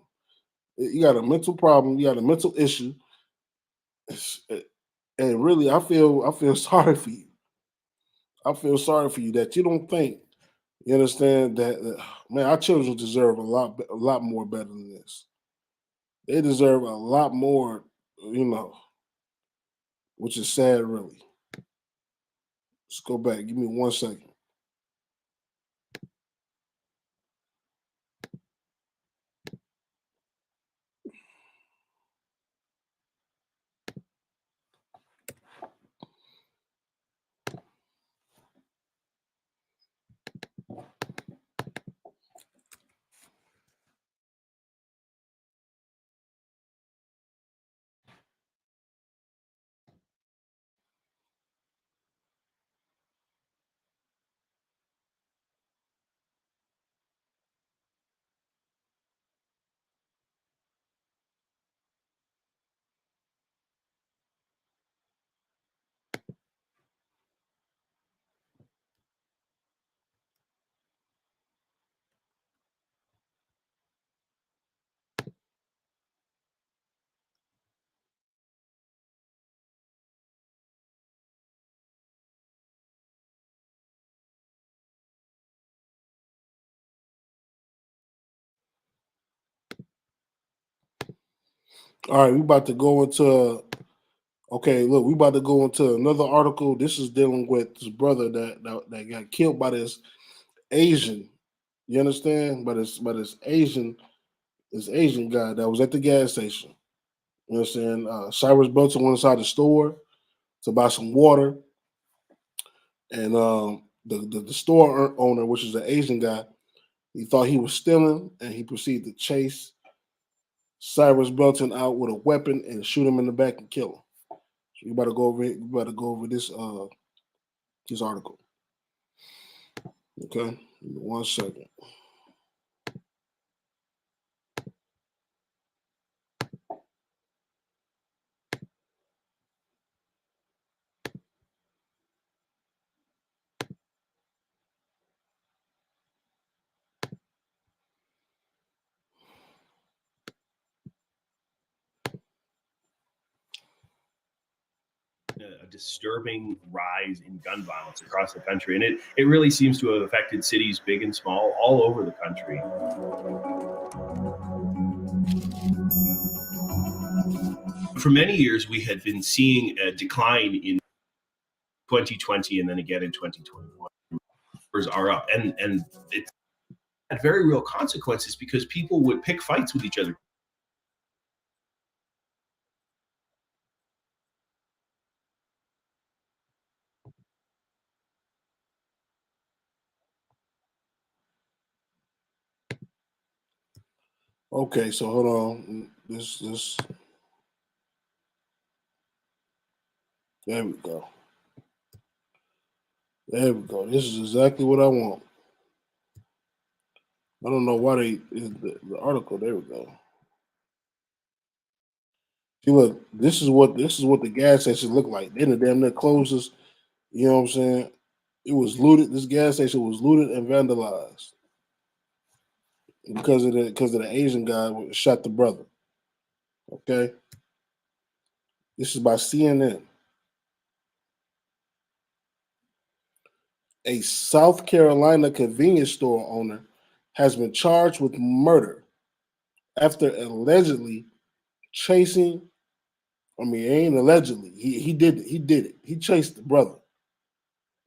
You got a mental problem. You got a mental issue. And really, I feel sorry for you. I feel sorry for you that you don't think. You understand that, man, our children deserve a lot more better than this. They deserve a lot more, which is sad, really. Let's go back. Give me 1 second. All right, we about to go into. Okay, look, we about to go into another article. This is dealing with this brother that got killed by this Asian. You understand? But it's Asian guy that was at the gas station. You understand? Cyrus Belton went inside the store to buy some water, and the store owner, which is an Asian guy, he thought he was stealing, and he proceeded to chase Cyrus Belton out with a weapon and shoot him in the back and kill him. So you better go over it. You better go over this article. Okay, 1 second. A disturbing rise in gun violence across the country. And it really seems to have affected cities big and small all over the country. For many years, we had been seeing a decline in 2020 and then again in 2021. Numbers are up. And it had very real consequences because people would pick fights with each other. Okay, so hold on. This. There we go. There we go. This is exactly what I want. I don't know why the article. There we go. See, look, this is what the gas station looked like. Then the damn near closes. You know what I'm saying? It was looted. This gas station was looted and vandalized because of the Asian guy who shot the brother. Okay, this is by CNN. A South Carolina convenience store owner has been charged with murder after allegedly chasing. I mean, it ain't allegedly. He did it. He did it. He chased the brother.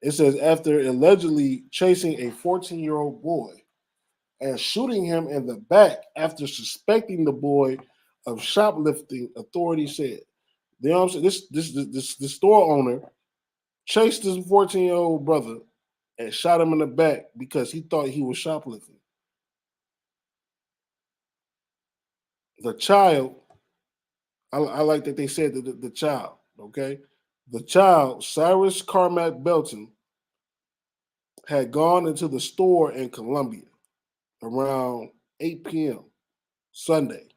It says after allegedly chasing a 14-year-old boy and shooting him in the back after suspecting the boy of shoplifting, authorities said. You know what I'm saying? This store owner chased his 14-year-old brother and shot him in the back because he thought he was shoplifting. The child, I like that they said that the child, okay? The child, Cyrus Carmack Belton, had gone into the store in Columbia around 8 p.m. Sunday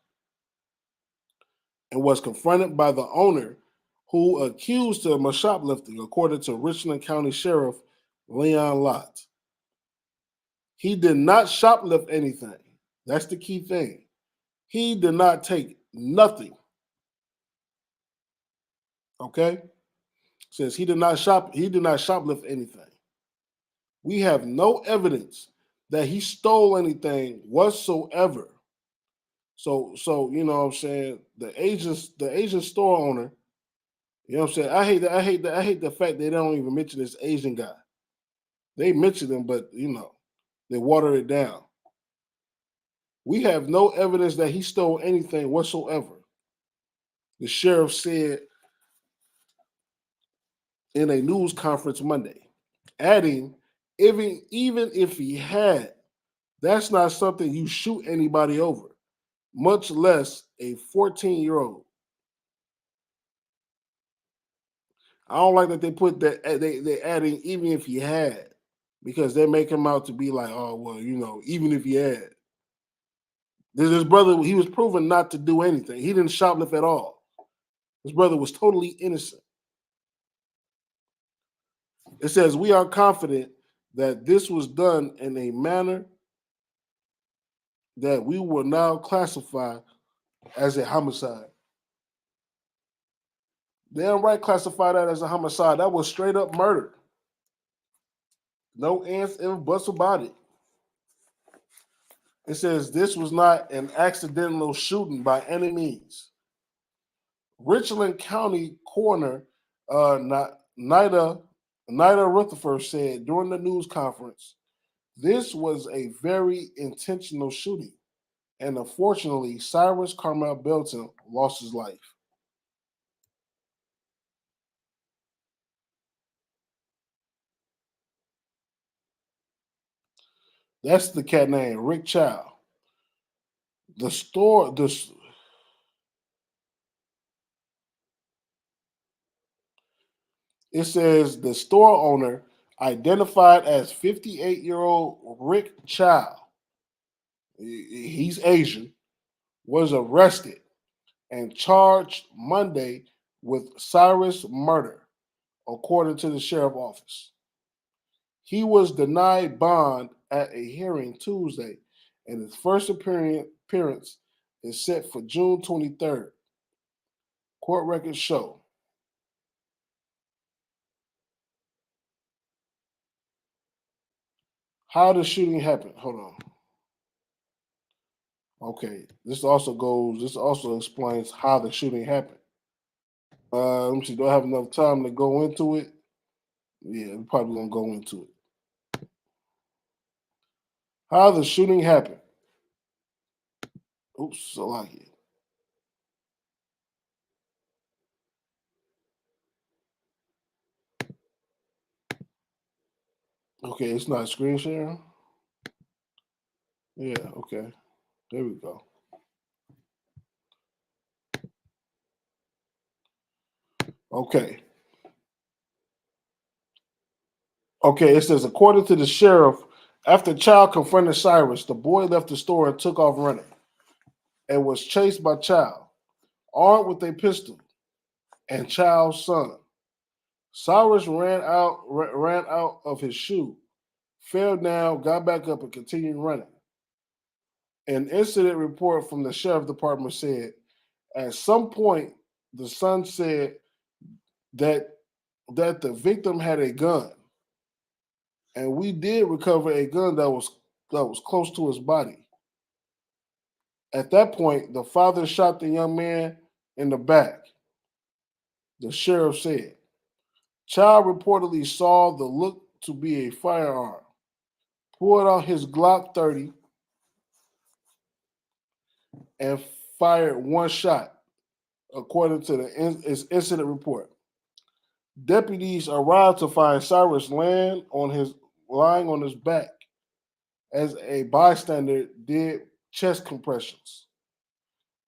and was confronted by the owner who accused him of shoplifting, according to Richland County Sheriff Leon Lott. He did not shoplift anything. That's the key thing. He did not take nothing. Okay? Says he did not shoplift anything. We have no evidence that he stole anything whatsoever. So you know what I'm saying, the Asian store owner, you know what I'm saying? I hate the fact they don't even mention this Asian guy. They mention him, but you know, they water it down. We have no evidence that he stole anything whatsoever, the sheriff said in a news conference Monday, adding, even if he had, that's not something you shoot anybody over, much less a 14-year-old. I don't like that they put that they adding even if he had, because they make him out to be like, oh well, you know, even if he had. His brother, he was proven not to do anything. He didn't shoplift at all. His brother was totally innocent. It says, we are confident that this was done in a manner that we will now classify as a homicide. Damn right, classify that as a homicide. That was straight up murder. No ands, ifs, buts about it. It says this was not an accidental shooting by any means. Richland County Coroner Nida Rutherford said during the news conference, this was a very intentional shooting, and unfortunately, Cyrus Carmel Belton lost his life. That's the cat name, Rick Child. It says the store owner, identified as 58-year-old Rick Child, he's Asian, was arrested and charged Monday with Cyrus murder, according to the sheriff's office. He was denied bond at a hearing Tuesday, and his first appearance is set for June 23rd. Court records show. How the shooting happened. Hold on. Okay, this also explains how the shooting happened. Let me see, do I have enough time to go into it? Yeah, we're probably gonna go into it. How the shooting happened. Oops, I like it. Okay, it's not screen sharing. Yeah, okay. There we go. Okay. Okay, it says, according to the sheriff, after Child confronted Cyrus, the boy left the store and took off running and was chased by Child, armed with a pistol, and Child's son. Cyrus ran out of his shoe, fell down, got back up, and continued running. An incident report from the sheriff department said, at some point, the son said that the victim had a gun, and we did recover a gun that was close to his body. At that point, the father shot the young man in the back, the sheriff said. Child reportedly saw the look to be a firearm, pulled out his Glock 30, and fired one shot, according to the incident report. Deputies arrived to find Cyrus lying on his back as a bystander did chest compressions.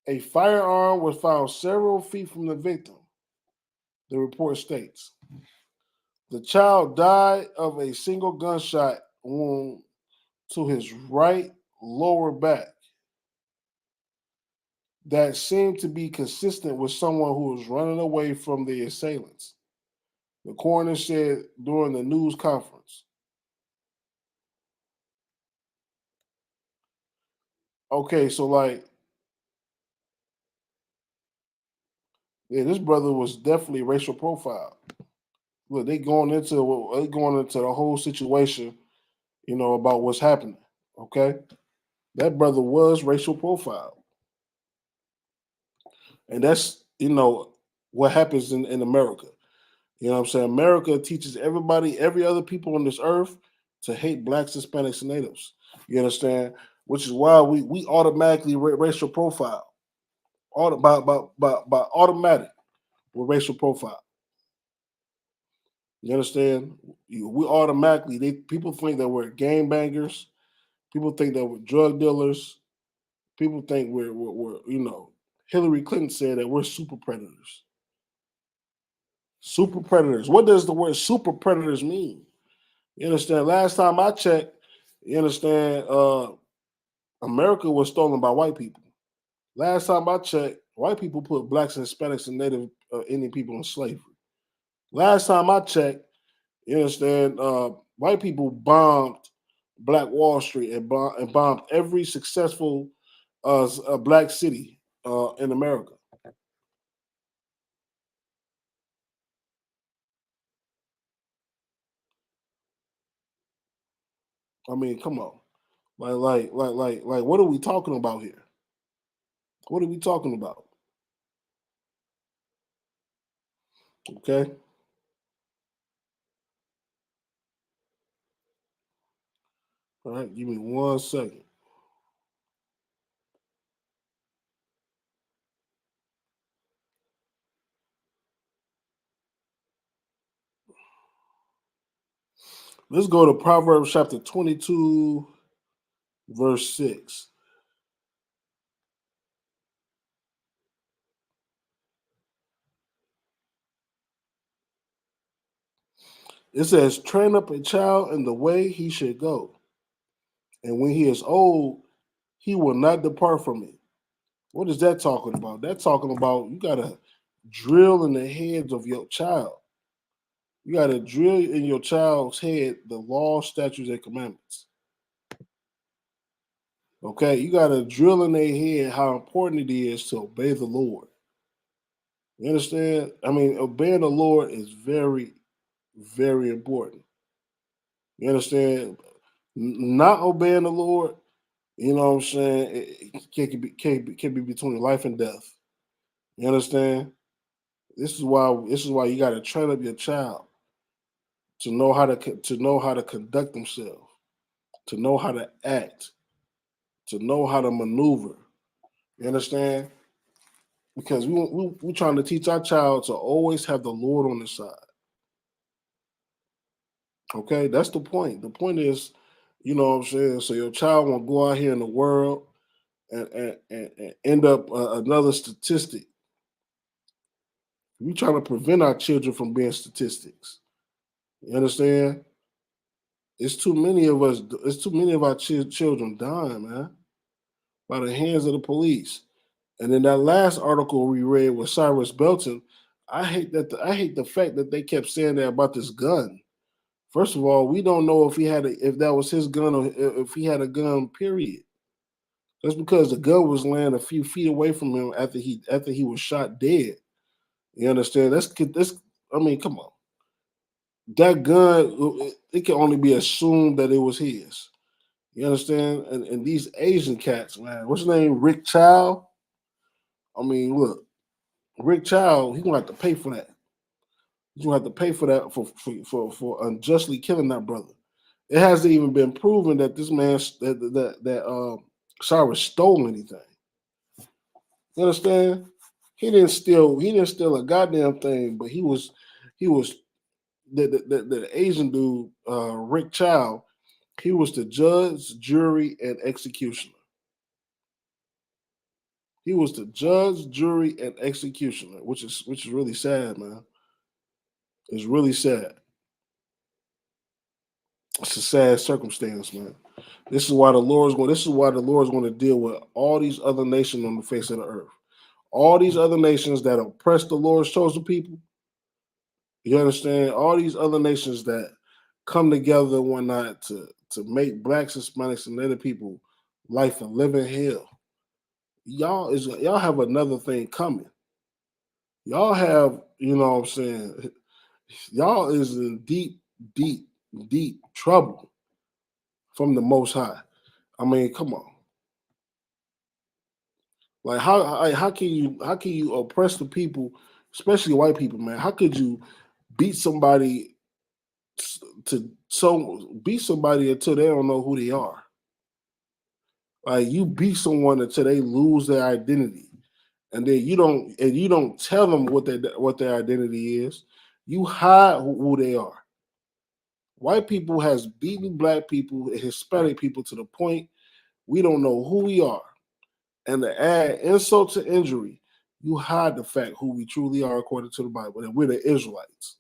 A firearm was found several feet from the victim, the report states. The child died of a single gunshot wound to his right lower back. that seemed to be consistent with someone who was running away from the assailants, the coroner said during the news conference. Okay, so like, yeah, this brother was definitely racial profile. Look, they going into the whole situation, about what's happening. Okay, that brother was racial profile, and that's what happens in America. You know what I'm saying? America teaches everybody, every other people on this earth, to hate blacks, Hispanics, and natives. You understand? Which is why we automatically racial profile, by automatic with racial profile. You understand? We automatically people think that we're gangbangers. People think that we're drug dealers. People think we're Hillary Clinton said that we're super predators. Super predators. What does the word super predators mean? You understand? Last time I checked, you understand, America was stolen by white people. Last time I checked, white people put blacks and Hispanics and Native Indian people in slavery. Last time I checked, you understand, white people bombed Black Wall Street and bombed every successful black city in America. I mean, come on. Like, what are we talking about here? What are we talking about? Okay. All right, give me 1 second. Let's go to Proverbs chapter 22, verse 6. It says, train up a child in the way he should go, and when he is old, he will not depart from it. What is that talking about? That's talking about you got to drill in the heads of your child. You got to drill in your child's head the law, statutes, and commandments. Okay, you got to drill in their head how important it is to obey the Lord. You understand? I mean, obeying the Lord is very, very important. You understand? Not obeying the Lord, you know what I'm saying, it can be between life and death. You understand? This is why you got to train up your child to know how to conduct themselves, to know how to act, to know how to maneuver. You understand? Because we trying to teach our child to always have the Lord on the side. Okay, that's the point. The point is, you know what I'm saying. So your child won't go out here in the world and end up another statistic. We trying to prevent our children from being statistics. You understand? It's too many of us. It's too many of our children dying, man, by the hands of the police. And in that last article we read with Cyrus Belton, I hate the fact that they kept saying that about this gun. First of all, we don't know if that was his gun or if he had a gun. Period. That's because the gun was laying a few feet away from him after he was shot dead. You understand? That's. I mean, come on. That gun, it can only be assumed that it was his. You understand? And these Asian cats, man, what's his name? Rick Child. I mean, look, Rick Child, he gonna have to pay for that. He's gonna have to pay for that for unjustly killing that brother. It hasn't even been proven that this man that Cyrus stole anything. You understand? He didn't steal a goddamn thing, but he was the Asian dude, Rick Child. He was the judge, jury, and executioner. He was the judge, jury, and executioner, which is really sad, man. It's really sad. It's a sad circumstance, man. This is why the Lord's going to deal with all these other nations on the face of the earth. All these other nations that oppress the Lord's chosen people. You understand? All these other nations that come together one night to make blacks, Hispanics, and other people life a living hell. Y'all have another thing coming. Y'all have, you know what I'm saying? Y'all is in deep, deep, deep trouble from the Most High. I mean, come on. Like how can you oppress the people, especially white people, man? How could you beat somebody beat somebody until they don't know who they are? Like you beat someone until they lose their identity, and then you don't tell them what their identity is. You hide who they are. White people has beaten black people and Hispanic people to the point we don't know who we are. And to add insult to injury, you hide the fact who we truly are according to the Bible, that we're the Israelites.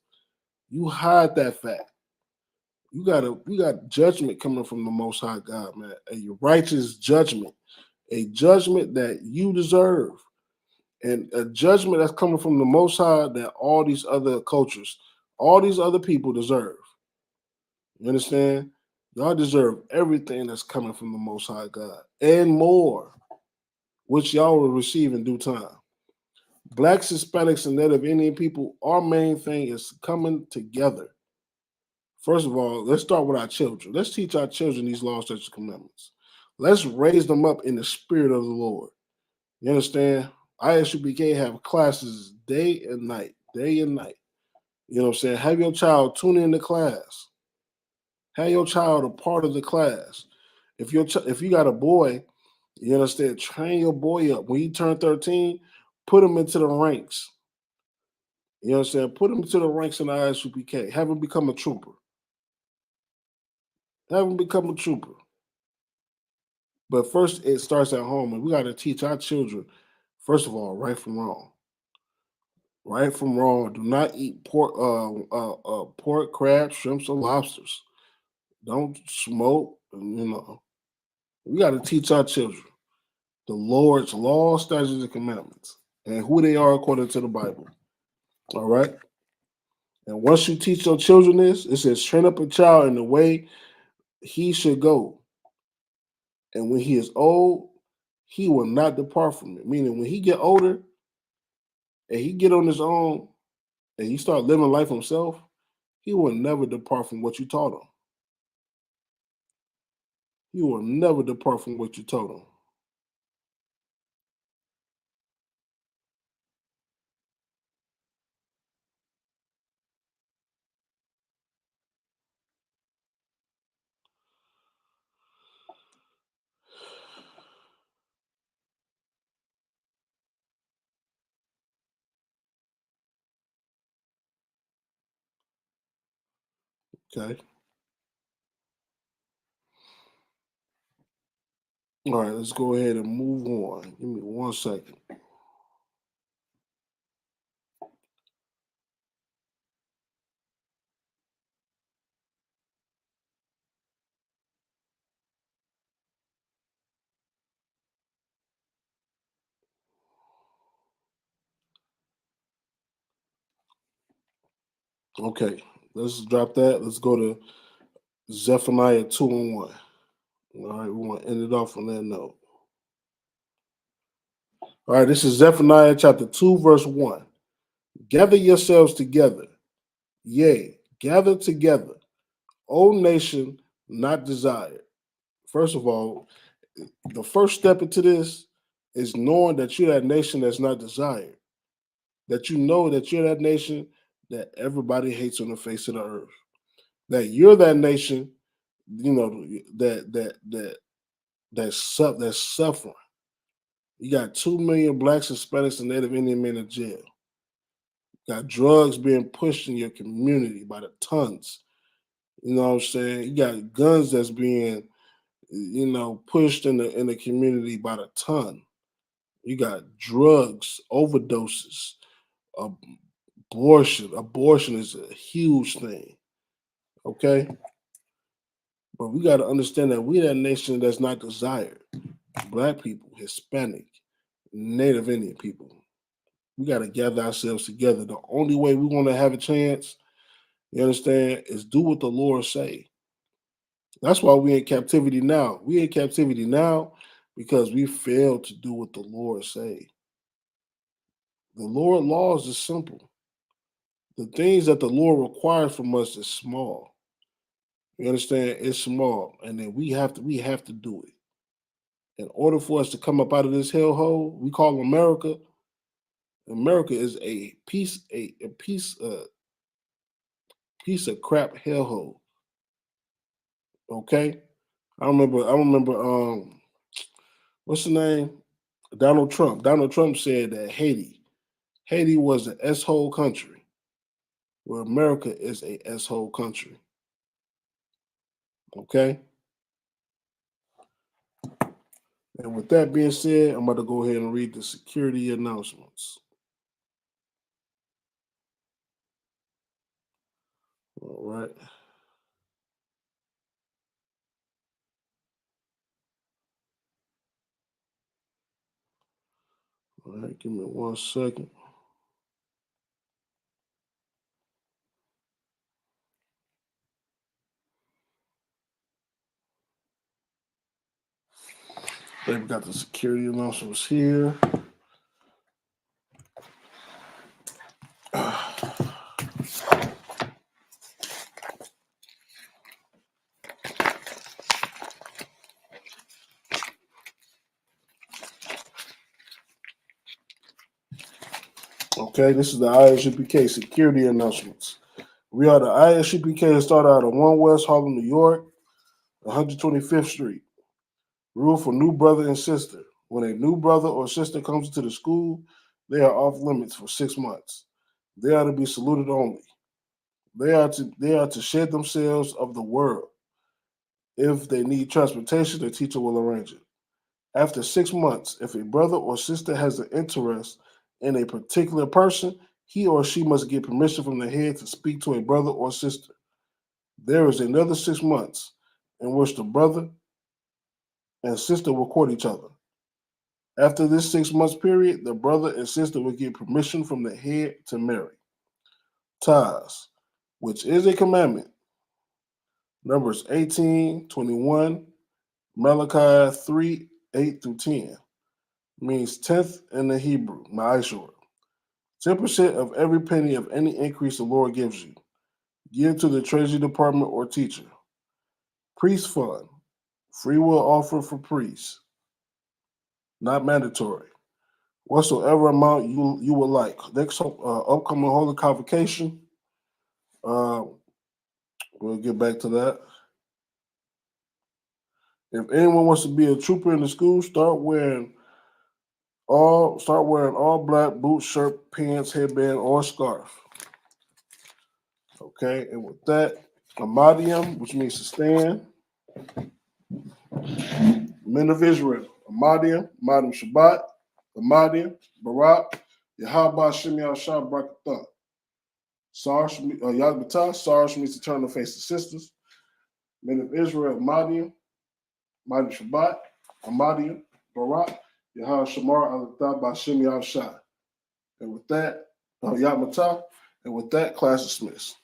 You hide that fact. You got judgment coming from the Most High God, man. A righteous judgment, a judgment that you deserve, and a judgment that's coming from the Most High that all these other cultures, all these other people deserve. You understand? Y'all deserve everything that's coming from the Most High God and more, which y'all will receive in due time. Blacks, Hispanics, and Native Indian people, our main thing is coming together. First of all, let's start with our children. Let's teach our children these laws, statutes, and commandments. Let's raise them up in the spirit of the Lord. You understand? I.S.U.P.K have classes day and night. You know what I'm saying? Have your child tune in to class. Have your child a part of the class. If you got a boy, you understand, train your boy up. When he turn 13, put him into the ranks. You understand? Put him into the ranks in the I.S.U.P.K. Have him become a trooper. Have him become a trooper. But first, it starts at home, and we got to teach our children, first of all, right from wrong. Right from wrong. Do not eat pork, crab, shrimps, or lobsters. Don't smoke. You know, we got to teach our children the Lord's law, statutes, and commandments, and who they are according to the Bible. All right. And once you teach your children this, it says, train up a child in the way he should go. And when he is old, he will not depart from it. Meaning when he get older and he get on his own and he start living life himself, he will never depart from what you taught him. He will never depart from what you taught him. Okay. All right, let's go ahead and move on. Give me 1 second. Okay, let's drop that. Let's go to Zephaniah 2:1. All right, we want to end it off on that note. All right, this is Zephaniah chapter 2, verse 1. Gather yourselves together, yea, gather together, O nation not desired. First of all, the first step into this is knowing that you're that nation that's not desired. That you know that you're that nation that everybody hates on the face of the earth. That you're that nation, you know, that's suffering. You got 2 million blacks, Hispanics, and Native Indian men in jail. You got drugs being pushed in your community by the tons. You know what I'm saying? You got guns that's being, you know, pushed in the community by the ton. You got drugs, overdoses, abortion. Abortion is a huge thing. Okay? But we got to understand that we that nation that's not desired. Black people, Hispanic, Native Indian people. We got to gather ourselves together. The only way we want to have a chance, you understand, is do what the Lord say. That's why we in captivity now. We in captivity now because we failed to do what the Lord say. The Lord laws is simple. The things that the Lord requires from us is small. You understand? It's small, and then we have to do it. In order for us to come up out of this hellhole we call America, America is a piece of crap hellhole. Okay, I remember. What's the name? Donald Trump. Donald Trump said that Haiti was an S-hole country, where America is a S-hole country. Okay. And with that being said, I'm about to go ahead and read the security announcements. All right. All right, give me 1 second. They've got the security announcements here. Okay, this is the I.S.U.P.K security announcements. We are the I.S.U.P.K started out of 1 West Harlem, New York, 125th Street. Rule for new brother and sister. When a new brother or sister comes into the school, they are off limits for 6 months. They are to be saluted only. They are to shed themselves of the world. If they need transportation, the teacher will arrange it. After 6 months, if a brother or sister has an interest in a particular person, he or she must get permission from the head to speak to a brother or sister. There is another 6 months in which the brother and sister will court each other. After this 6 months period, the brother and sister will get permission from the head to marry. Tithes, which is a commandment. Numbers 18, 21, Malachi 3, 8 through 10. Means 10th in the Hebrew, ma'ashor. 10% of every penny of any increase the Lord gives you. Give to the Treasury Department or teacher. Priest fund, free will offer for priests. Not mandatory. Whatsoever amount you would like. Next upcoming holy convocation, we'll get back to that. If anyone wants to be a trooper in the school, start wearing all black boots, shirt, pants, headband, or scarf. Okay, and with that, Amadium, which means to stand. Men of Israel, Amadium, Shabbat, Amadium, Barak, Yahabah Shemiel Shah Brakatha. Sarsh, Yadbatah, Sarsh means to turn the face of sisters. Men of Israel, Amadium, Shabbat, Amadium, Barak, Yahah Shamar Alatah Bashim Shah. And with that, Yadmatah, and with that, class dismissed.